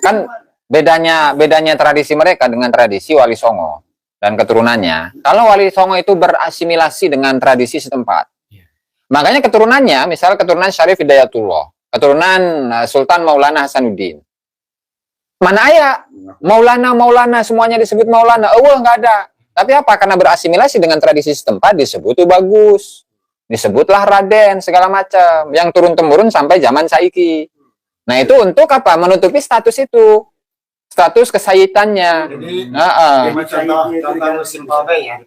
Kan bedanya tradisi mereka dengan tradisi Wali Songo dan keturunannya. Kalau Wali Songo itu berasimilasi dengan tradisi setempat. Makanya keturunannya, misal keturunan Syarif Hidayatullah, keturunan Sultan Maulana Hasanuddin. Mana ya Maulana semuanya disebut Maulana. Nggak ada. Tapi apa? Karena berasimilasi dengan tradisi setempat disebut itu bagus. Disebutlah Raden segala macam yang turun-temurun sampai zaman saiki. Nah, itu untuk apa? Menutupi status itu. Status kesayitannya. Jadi contoh simpel ya.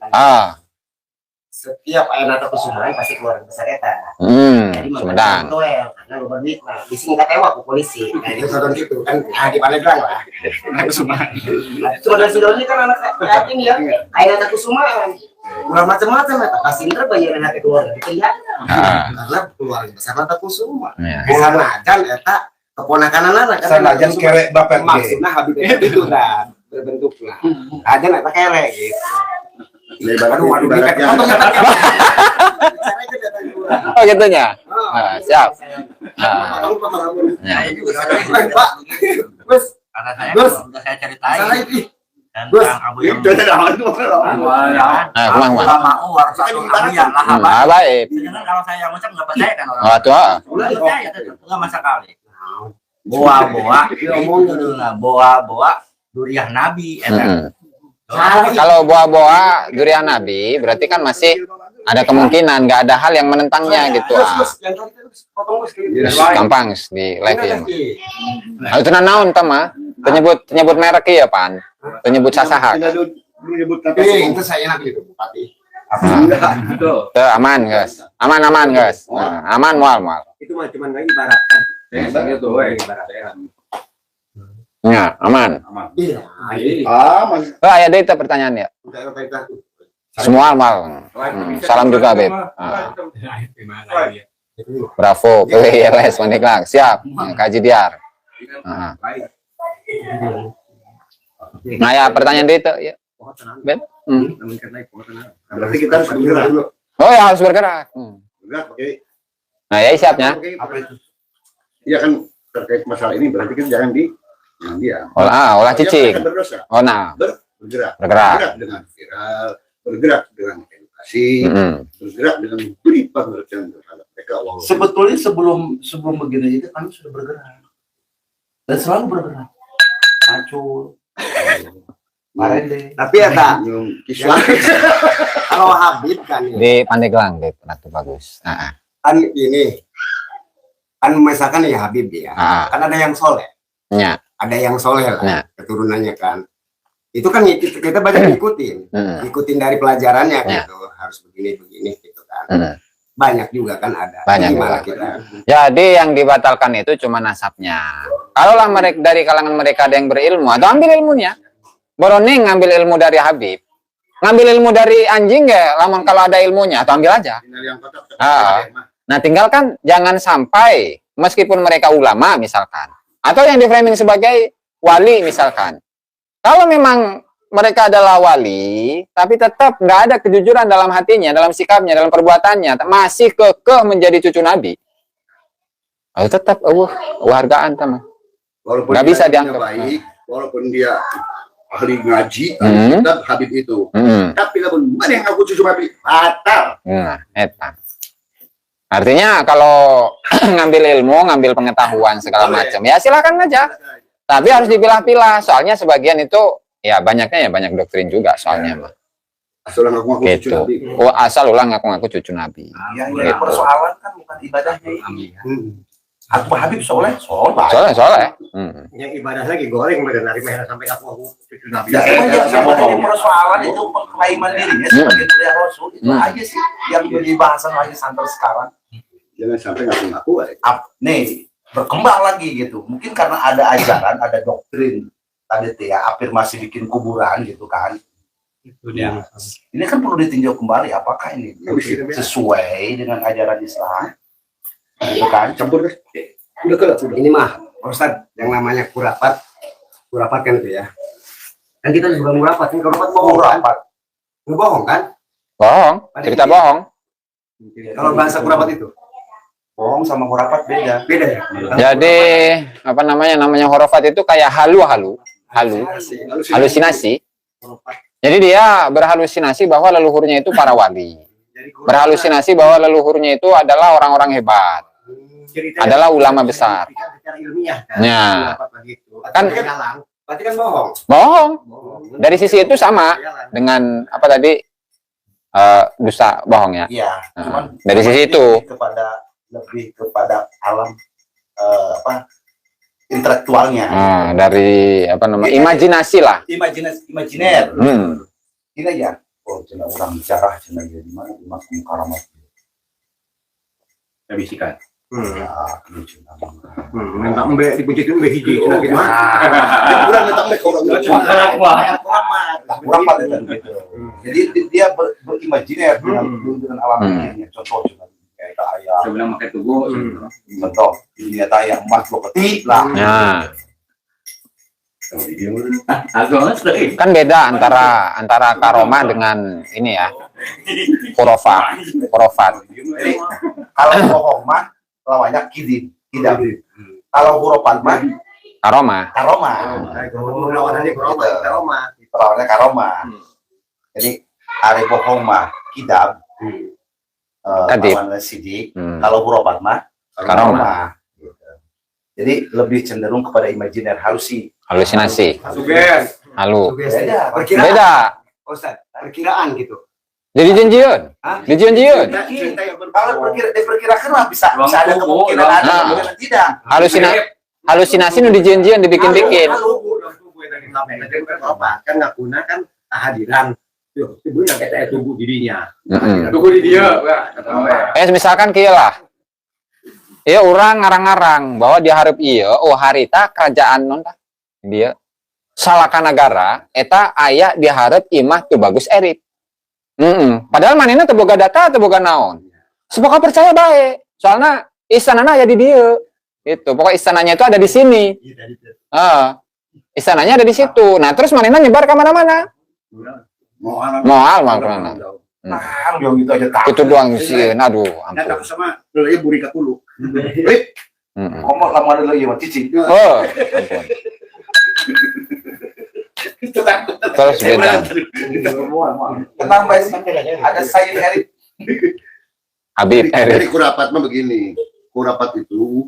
Setiap ayat atau kesunahan pasti keluar besar eta. Jadi Sumedang. Karena lu bernikmat. Di sini kecewa ke polisi. Nah, itu satu gitu kan. Di Pandeglang lah. Sudah ini kan anak yatim ya. Ayat atau kesunahan. Kurang macam-macam ya. Pasti ntar bayaran hati keluarga. Ya. Karena keluarga besar atau kusuma. Sanajan eta keponakan anak. Sanajan kerek bapak maksudnya Habib itu lah berbentuk lah. Ada nggak kerek gitu. Oh gitunya. Siap. Gus, udah saya ceritain. Gus, Baik. Kalau saya yang ucap nggak percaya kan orang. Percaya Nggak masa kali. Boa duriah Nabi. Kalau boa-boa durian Nabi, berarti kan masih ada kemungkinan, nggak ada hal yang menentangnya gitu. Gampang di live ya. Itu naon tama? Penyebut merek ya pan? Penyebut sasaha. Tapi itu saya enak gitu Bupati. Aman guys, aman guys, aman mual. Itu mah cuma lagi ibarat kan. Ya, aman. Iya. Ayah deh itu pertanyaan ya. Semua amal. Salam juga Beb. Bravo, PWLS Pandeglang. Siap. Kaji Diar. Nah ya pertanyaan deh itu ya. Beb. Berarti kita harus bergerak dulu. Oh ya harus bergerak. Bergerak, oke. Nah ya siapnya. Apa itu? Iya kan terkait masalah ini berarti kan jangan diam. Olah cicing. Berdosa. Oh nah. Bergerak dengan viral, bergerak dengan edukasi, bergerak dengan beri pengertian terhadap mereka. Sebetulnya sebelum begini itu kami sudah bergerak dan selalu bergerak. Acul, Marende. Tapi ada kalau Habib kan Di Pandeglang Beb, itu bagus. kan ini kan misalkan ya Habib ya. Kan ada yang soleh. Ya. Ada yang soleh lah Ya. keturunannya kan. Itu kan kita banyak ikutin dari pelajarannya gitu. Harus begini gitu kan. Banyak juga kan ada. Banyak Gimana juga. kita? Jadi yang dibatalkan itu cuma nasabnya. Kalaulah mereka dari kalangan mereka ada yang berilmu, atau ambil ilmunya. Boroning ngambil ilmu dari Habib. Ngambil ilmu dari anjing ya, lamun kalau ada ilmunya, atau ambil aja. Nah tinggalkan jangan sampai, meskipun mereka ulama misalkan, atau yang di-framing sebagai wali misalkan. Kalau memang mereka adalah wali, tapi tetap nggak ada kejujuran dalam hatinya, dalam sikapnya, dalam perbuatannya, masih kekeh menjadi cucu Nabi. tetap hargaan sama. Walaupun Nggak dia bisa hidupnya dianggap. baik, walaupun dia ahli ngaji, tetap Habib itu. Tapi lamun mana yang aku cucu Habib batal. Nah, eta. Artinya kalau ngambil ilmu, ngambil pengetahuan segala macam, ya silakan aja. Tapi harus dipilah-pilah, soalnya sebagian itu ya banyaknya ya banyak doktrin juga soalnya mah. Asal ngaku cucu Gitu. Nabi. Asal ulang ngaku-ngaku cucu Nabi. Ya, ya, persoalan kan bukan ibadahnya ini. Aku Habib soleh. Soalnya. Yang ibadah lagi goreng badan dari merah sampai aku cucu Nabi. Ya, yang persoalan itu pengklaiman dirinya sebagai mulia Rasul itu aja sih yang menjadi bahasan lagi santer sekarang. Jangan sampai ngaku-ngaku. Nih berkembang lagi gitu. Mungkin karena ada ajaran, ada doktrin tadi tuh ya, afirmasi bikin kuburan gitu kan. Ini kan perlu ditinjau kembali apakah ini sesuai dengan ajaran Islam. Itu kan Campur deh. Udah kelas udah. Ini mah Ustaz yang namanya kurapat kan itu ya. Kan kita juga ngurapat, kan kurapat bohong kan? Ngebohong kan? Bohong, cerita bohong. Kalau bahasa kurapat itu bohong sama hurapat beda. beda ya. Jadi apa namanya horofat itu kayak halusinasi. Jadi dia berhalusinasi bahwa leluhurnya itu para wali. Berhalusinasi bahwa leluhurnya itu adalah orang-orang hebat. Adalah ulama besar. Secara ilmiah kan. Ya. Kan berarti kan bohong. Bohong. Dari sisi itu sama dengan apa tadi dusta bohong ya. Iya, cuman Dari sisi itu. lebih kepada alam intelektualnya. Dari apa namanya imajinasi lah. Imajiner. Ini aja. Oh, cina orang bicara cina dia di mana di makam karamat. Saya bisikan. Ya, ini cina. Nembak mbak dipujitin mbak hiji. Kurang datang ke orang Kurang gitu. Jadi dia berimajiner dengan alam dunia. Contoh cina kayak ayah. Sebelum pakai tubuh. Contoh dunia tayang emas lo ketik lah. Nah, Agak kan beda antara karomah dengan ini ya. Khurafat. Jadi kalau bohong mah lawannya kidib. Kalau hurufan mah Karomah. karomah. Lawanannya karomah. Lawannya karomah. Jadi hari bohong mah kidab. Kadib. Lawannya sidik. Kalau Kalau hurufan mah karomah. Gitu. Jadi lebih cenderung kepada imajiner Halusinasi. Sugen. Halu. Beda. Perkiraan. Beda. Ustaz, perkiraan gitu. Jadi janjian. Hah? Dijanjian. Kalau diperkirakan lah bisa ada kemungkinan ada Nah. kemungkinan tidak. Halusinasi nu dijanjian dibikin-bikin. Kan ngakuna kan kehadiran. Itu benar kata tubuh dirinya. Mm-mm. Tubuh di dia. Misalkan kieu lah. Ieu orang ngarang-ngarang bahwa dia hareup ieu harita kerajaan non tah. Dia salaka negara eta aya di hareup imah teu bagus erit. Padahal manehna teu boga data teu boga naon. Semoga percaya bae. Soalnya istanana aya di dieu. Itu pokok istananya itu ada di sini. Istananya ada di situ. Nah, terus manehna nyebar ke mana-mana. Moal kemana? Nah, dia gitu aja tak. Itu doang sih. Aduh, Dan ampun. aku sama lelaki burika dulu. Ngomong lama dulu ya cici. Oh, ampun. Terus beda. Tenang baik. Ada Sayyid Erik. Habib Jadi Erik. kurapat mah begini. Kurapat itu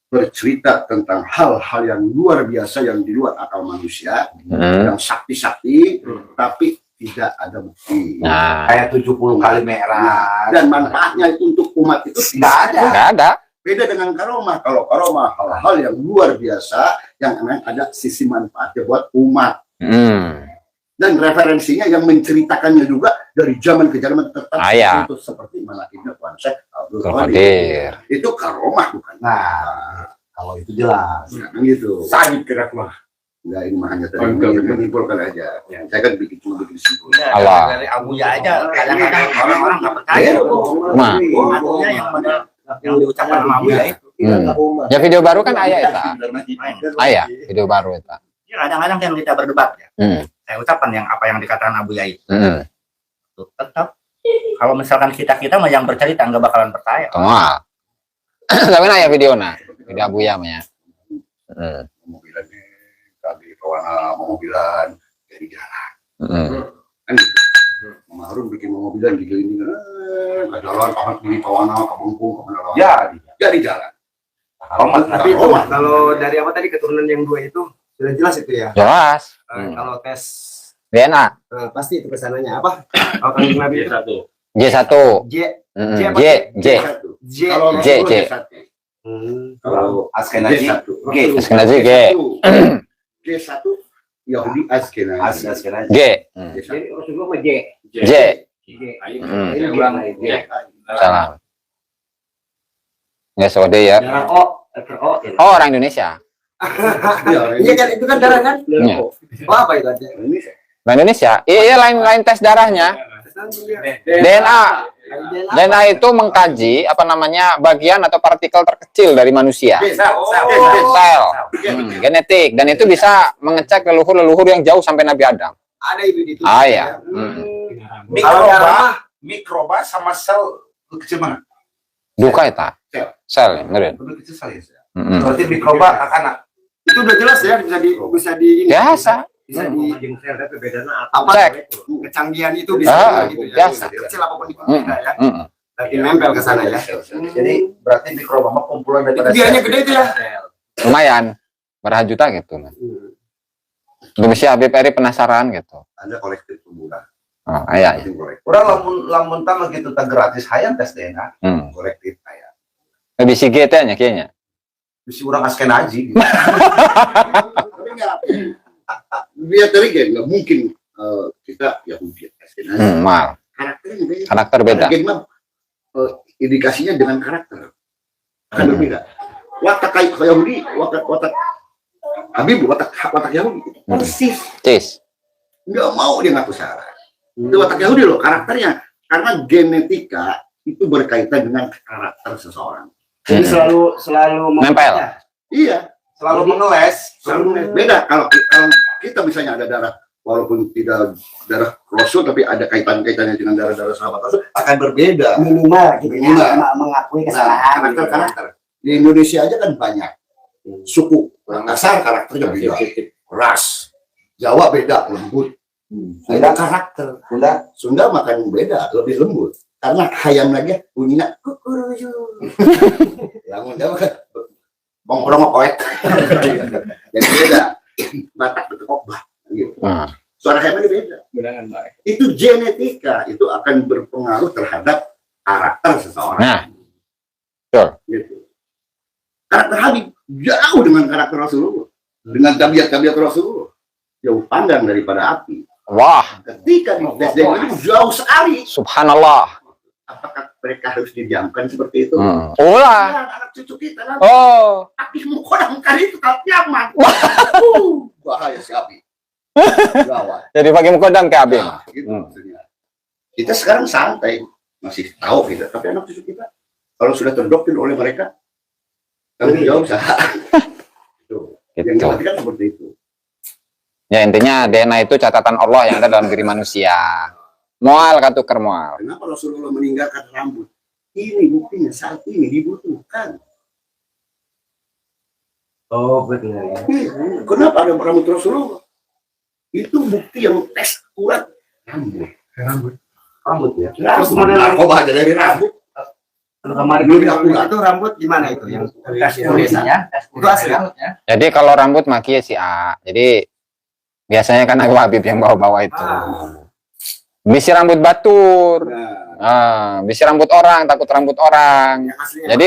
bercerita tentang hal-hal yang luar biasa yang di luar akal manusia, yang sakti-sakti, tapi tidak ada bukti. Nah, Kayak 70 kali merah. Dan manfaatnya itu untuk umat itu Nggak ada. nggak ada. Beda dengan karomah. Kalau karomah hal-hal yang luar biasa yang memang ada sisi manfaatnya buat umat. Dan referensinya yang menceritakannya juga dari zaman ke zaman tetap Iya. itu seperti Malakibnya Tuan Syekh Abdul Qadir. Qadir. Itu karomah bukan? Nah, kalau itu jelas. Nah, gitu. Sakit gerak mah. Enggak, ini mah hanya tadi Enggak, benar. menyimpulkan aja. Saya kan cuma bikin simpul. Allah. Dari Abuya aja kadang-kadang orang-orang nggak percaya. Nah. Abuya yang diucapkan sama Abuya itu. Ya video baru kan ayah eta. Ayah video baru eta. Ya, kadang-kadang yang kita berdebat ya. Saya ucapkan yang apa yang dikatakan Abuya itu. Tetap kalau misalkan kita mah yang bercerita nggak bakalan percaya. Tengah. Tapi ayah video Tidak buyam ya. Mobilan kami kawan mobilan jadi jalan. Kan gitu. Mama Harun bikin mobilan di ini ke jalan kawan kiri kawan kampung jadi jalan. Tapi itu kalau dari apa tadi keturunan yang dua itu sudah jelas itu ya. Jelas. Kalau tes DNA. pasti itu kesananya apa? Kalau kanjeng Nabi itu J1. J J. Kalau J. Kalau Askenazi G. Askenazi G. G1 Yahudi Askenazi. G. Jadi Rasulullah mah J. J. Ini ulang J. Salam. Ya sode ya. Darah O, letter O. Oh, orang Indonesia. Iya kan itu kan darah kan? Iya. Oh, apa itu aja? Orang Indonesia. Iya, lain tes darahnya. DNA. DNA itu mengkaji apa namanya bagian atau partikel terkecil dari manusia. Sel. Genetik, dan itu bisa mengecek leluhur yang jauh sampai Nabi Adam. Ada itu. Ya. Mikroba sama sel kecil mana? Duka eta. Sel, bener. Lebih kecil saya. Berarti mikroba anak. Itu udah jelas ya bisa di Biasa. bisa di Apa? cek kecanggihan itu bisa gitu ya. biasa. Kecil apapun itu bisa ya. Tapi nempel ke sana ya. Jadi berarti mikroba mah kumpulan Itu daripada biayanya gede itu ya. Lumayan. Berapa juta gitu. Indonesia Habib Eri penasaran gitu. Ada kolektif tumbuhan. Oh, iya. Urang lamun tama gitu tak gratis hayang tes DNA. Kolektif kayak. Lebih si GT nya kayaknya. Bisa urang Askenazi gitu. Tapi nggak. Biar tadi kan nggak mungkin kita Yahudi Askenazi. Mal. Karakternya beda. Karakter beda. Bagaimana indikasinya dengan karakter akan berbeda. Watak kayak Yahudi, watak Habib, watak Yahudi persis. Cis. Nggak mau dia ngaku salah. Itu watak Yahudi loh karakternya. Karena genetika itu berkaitan dengan karakter seseorang. Jadi selalu Nempel. Iya, Selalu mengeles. selalu beda. Kalau kita misalnya ada darah, walaupun tidak darah Rasul, tapi ada kaitannya dengan darah-darah sahabat Rasul, akan berbeda. minimal gitu Minimal. ya mengakui kesalahan. Karakter. Di Indonesia aja kan banyak suku. Orang dasar karakternya beda. Ras. Jawa beda, lembut. Beda karakter. Sunda makan beda, lebih lembut. Karena hayam lagi bunyinya kukuruju. Yang Jawa kan bongkrong koek. Jadi beda. Batak betul obah. Gitu. Suara hayamnya beda. Itu genetika, itu akan berpengaruh terhadap karakter seseorang. Nah. Betul. Gitu. Karakter Habib jauh dengan karakter Rasulullah, dengan tabiat-tabiat Rasulullah, jauh pandang daripada api. Wah, Ketika di tes DNA itu jauh sekali. subhanallah. Apakah mereka harus didiamkan seperti itu? Ulah. Ya, anak cucu kita nanti Oh. api mengkodam kali itu tak nyaman. Bahaya si api. Gawat. Jadi bagi mukodam ke Abim. Nah, gitu maksudnya. Kita sekarang santai, masih tahu kita, tapi anak cucu kita kalau sudah terdoktrin oleh mereka, tanggung jawab sah. Itu. Yang Gitu. diperhatikan seperti itu. Ya intinya DNA itu catatan Allah yang ada dalam diri manusia. Moal katuker moal. Kenapa Rasulullah meninggalkan rambut? Ini buktinya saat ini dibutuhkan. Oh benar ya. Kenapa ada rambut Rasulullah? Itu bukti yang tes akurat. Rambut ya. Terus kemudian Narkoba aja dari rambut. kemarin Lebih akurat. itu rambut gimana itu yang Tulisannya. itu asli Jadi kalau rambut makia si A. Jadi biasanya kan aku Habib yang bawa-bawa itu. Bisi rambut batur. Bisi rambut orang, takut rambut orang. yang aslinya. Jadi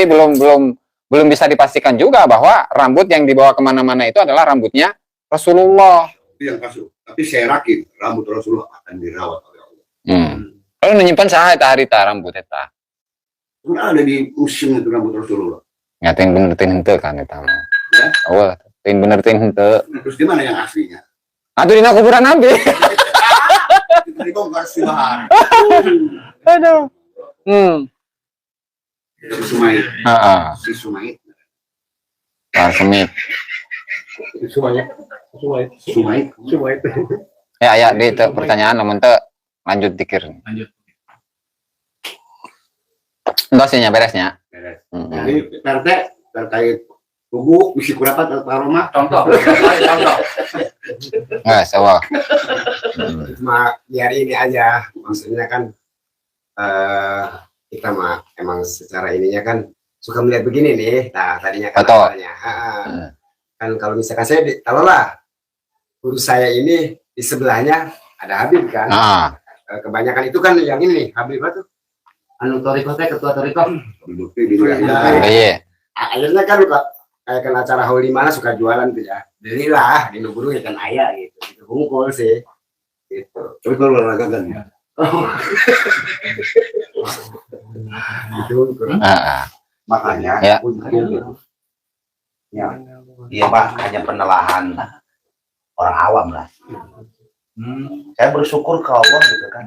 belum bisa dipastikan juga bahwa rambut yang dibawa kemana-mana itu adalah rambutnya Rasulullah. Itu yang masuk. Tapi saya yakin rambut Rasulullah akan dirawat oleh Allah. Kalau menyimpan sah eta harita rambut eta. Nggak ada di museum itu rambut Rasulullah. Ngatain bener tin henteu kan eta mah. Ya? Oh, tin bener tin henteu. Terus di mana yang aslinya? Atuh dina kuburan Nabi. Itu dibongkar si Bahar. Aduh. Si Sumait. Heeh. Si Sumait. Pak Semit. Sumait. Ya di teu pertanyaan namun teu lanjut dikir. Lanjut. Endosnya beresnya. Jadi RT terkait Tunggu, bisi kurapat Pak Roma. Contoh. Contoh. Nggak, sawah. Cuma biar ini aja, maksudnya kan kita mah emang secara ininya kan suka melihat begini nih. Nah tadinya kan Betul. awalnya, kan kalau misalkan saya taruhlah guru saya ini di sebelahnya ada Habib kan. Ah, Kebanyakan itu kan yang ini Habib itu anu toriko teh, ketua toriko. iya. Akhirnya kan kayak kan acara haul di mana suka jualan tuh ya. Belilah di Nuguru ya kan ayah gitu. Itu kumpul sih. Gitu. Tapi kalau olahraga kan ya. Gitu. Makanya Ya. ya, iya Pak, hanya penelahan orang awam lah. Saya bersyukur ke Allah gitu kan.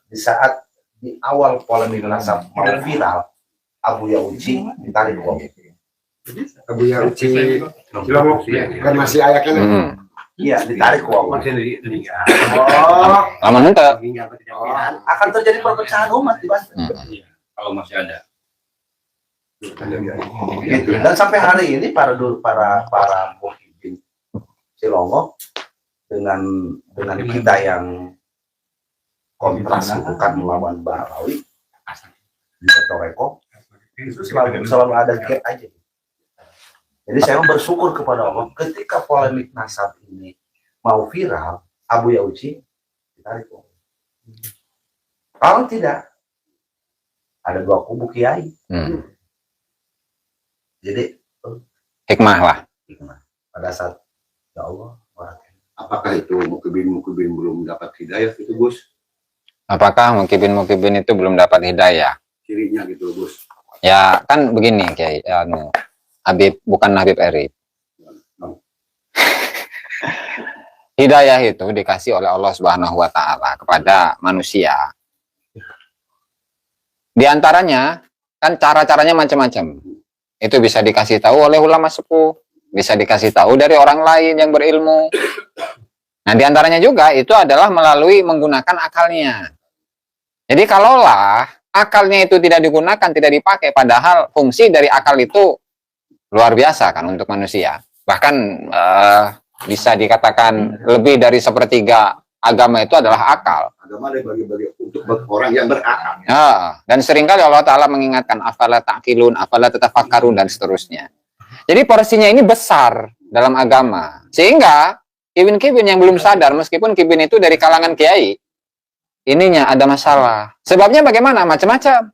Di saat di awal polemik nasab mau viral, Abu Yauci ditarik uang. Abu ya uci Cilongok kan masih ayah kan. Iya, ditarik uang. Oh, Lama nanti. Akan terjadi perpecahan umat di Banten. Kalau masih ada. Gitu. Dan sampai hari ini para muhibin Cilongok dengan kita yang kontras itu kan melawan Barawi di Toreko itu selalu ada gap aja. Jadi saya bersyukur kepada Allah ketika polemik nasab ini mau viral, Abu Yauci ditarik. Kalau tidak, ada dua kubu kiai. Jadi Hikmah lah. pada saat ya Allah, Apakah itu mukibin belum dapat hidayah itu Gus? Apakah mukibin itu belum dapat hidayah? Cirinya gitu Gus. Ya kan begini Kiai, Habib bukan Habib Erip. Hidayah itu dikasih oleh Allah Subhanahu wa taala kepada manusia. Di antaranya kan cara-caranya macam-macam. Itu bisa dikasih tahu oleh ulama sepuh, bisa dikasih tahu dari orang lain yang berilmu. Nah, di antaranya juga itu adalah melalui menggunakan akalnya. Jadi kalaulah akalnya itu tidak digunakan, tidak dipakai, padahal fungsi dari akal itu luar biasa kan untuk manusia. Bahkan bisa dikatakan lebih dari sepertiga agama itu adalah akal. Agama ada bagi-bagi untuk orang yang berakal. Dan seringkali Allah Ta'ala mengingatkan afala ta'qilun, afala tatafakkarun, dan seterusnya. Jadi porsinya ini besar dalam agama. Sehingga kibin-kibin yang belum sadar, meskipun kibin itu dari kalangan kiai, ininya ada masalah. Sebabnya bagaimana? Macam-macam.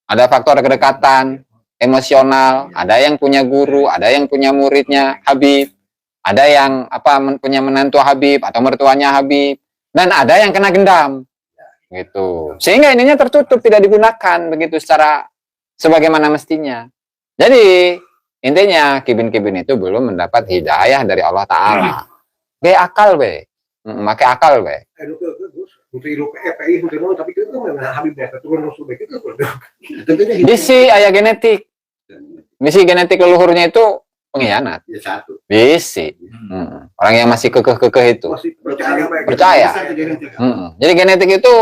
Ada faktor kedekatan, emosional, ada yang punya guru, ada yang punya muridnya Habib, ada yang punya menantu Habib atau mertuanya Habib, dan ada yang kena gendam. Gitu. Sehingga ininya tertutup, tidak digunakan begitu secara sebagaimana mestinya. Jadi intinya kibin-kibin itu belum mendapat hidayah dari Allah Ta'ala. Pakai akal, be. Pakai akal, be. Bisi ayah genetik. Bisi genetik leluhurnya itu pengkhianat. Ya satu. Bisi. Orang yang masih kekeh-kekeh itu. Percaya. Jadi genetik itu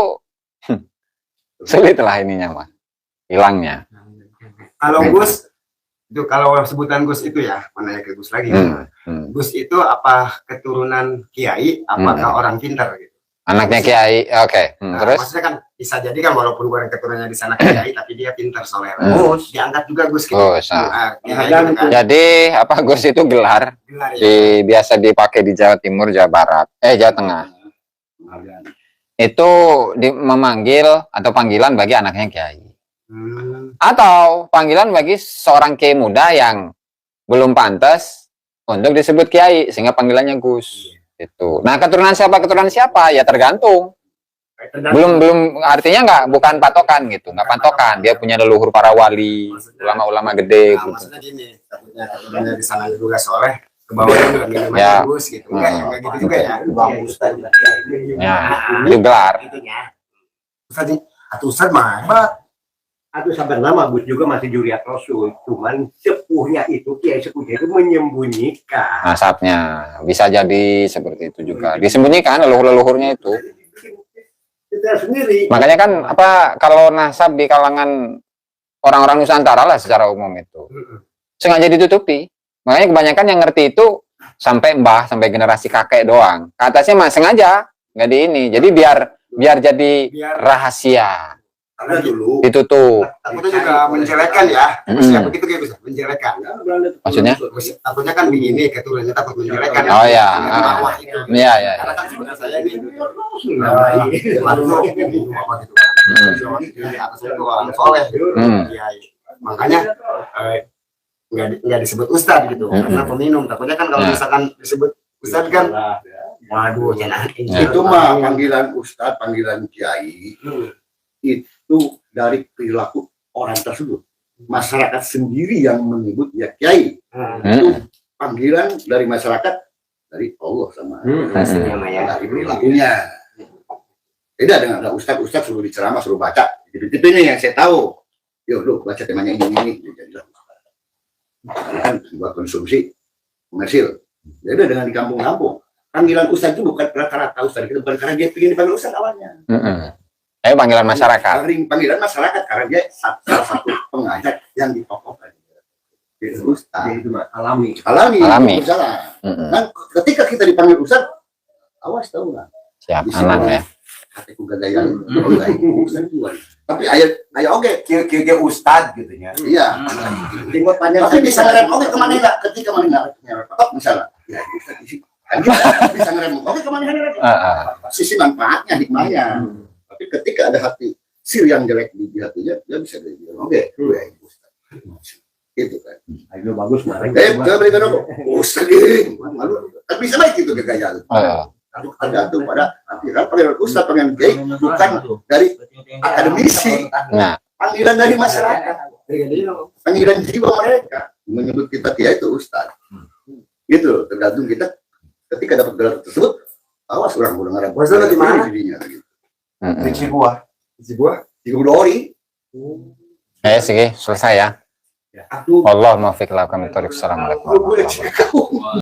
sulit lah ininya, mah. Hilangnya. Kalau Gus itu kalau sebutan Gus itu ya, mana ya ke Gus lagi. Gus itu apa keturunan kiai, apakah orang pintar gitu? Anaknya kiai, oke. Terus? Maksudnya kan bisa jadi kan walaupun gue keturunannya di sana kiai, tapi dia pintar soalnya. Gus diangkat juga Gus. Gitu. Gus. Kiai gitu kan. Jadi Gus itu gelar, Gelar, ya. biasa dipakai di Jawa Timur, Jawa Barat, Jawa Tengah. Itu memanggil atau panggilan bagi anaknya kiai. Atau panggilan bagi seorang kiai muda yang belum pantas untuk disebut kiai, sehingga panggilannya Gus. Itu. Nah, keturunan siapa? Ya tergantung. Belum artinya bukan patokan gitu, nggak patokan. Dia punya leluhur para wali, ulama-ulama gede. Nah, maksudnya gini, takutnya di sana juga soleh, ke bawah juga minuman Gus gitu. Enggak gitu juga ya. bagus tadi. Ya, itu gelar. Atau Ustaz mah Atau sebenarnya Gus juga masih juriat Rasul, cuman sepuhnya itu kiai sepuhnya itu menyembunyikan. Nasabnya bisa jadi seperti itu juga. Disembunyikan leluhur-leluhurnya itu. Kita sendiri. Makanya kan kalau nasab di kalangan orang-orang Nusantara lah secara umum itu sengaja ditutupi. Makanya kebanyakan yang ngerti itu sampai mbah, sampai generasi kakek doang. Ke atasnya mah sengaja nggak di ini. Jadi biar jadi rahasia. Karena dulu Ditutup. Takutnya juga menjelekan ya. Maksudnya begitu kayak bisa menjelekan. Maksudnya? Takutnya kan begini keturunannya takut menjelekan. Oh ya. Wah, itu. Iya, iya. Karena kan sebenarnya saya ini di atas itu orang soleh. Ya, makanya nggak disebut ustad gitu karena peminum. Takutnya kan kalau misalkan disebut ustad kan, waduh jangan. itu mah panggilan ustadz, panggilan kiai itu dari perilaku orang tersebut. Masyarakat sendiri yang menyebut ya kiai. Itu panggilan dari masyarakat, dari Allah sama dari perilakunya. Beda dengan ada ustadz suruh diceramah, suruh baca. Itu ini yang saya tahu. Yuk lu baca temanya ini. Jadilah ustadz. Karena kan buat konsumsi komersil. Beda dengan di kampung-kampung. Panggilan ustadz itu bukan rata-rata ustadz, itu bukan karena dia ingin dipanggil ustadz awalnya. Ayo panggilan masyarakat. Panggilan masyarakat karena dia salah satu pengajar yang ditokohkan. Ustaz. Alami. Berjalan. Dan ketika kita dipanggil ustaz, awas tahu nggak? Siap, anak ya. Hatiku gagayan. Tapi ayo oke. Kira-kira ustad gitu ya. Iya. Tinggal panjang. Tapi bisa ngerem oke kemana enggak? Ketika mana enggak? Misalnya. Ya ustaz isi. Bisa ngerem oke kemana enggak? Sisi manfaatnya, hikmahnya. Tapi ketika ada hati sir yang jelek di hatinya, dia bisa bilang, oke, itu kan. Ayo bagus kemarin. Coba berikan dong. Ustaz gini, malu. Kan bisa baik itu kegagalan. Tergantung pada panggilan ustaz, panggilan kiai bukan dari akademisi. Nah, Panggilan dari masyarakat. Panggilan jiwa mereka menyebut kita kiai itu ustaz. Gitu, tergantung kita ketika dapat gelar tersebut, awas orang udah ngarep. Ustaz di mana? Di Cibuah. Di Udori. sih selesai ya. Allah muwaffiq lakum. Assalamualaikum warahmatullahi wabarakatuh.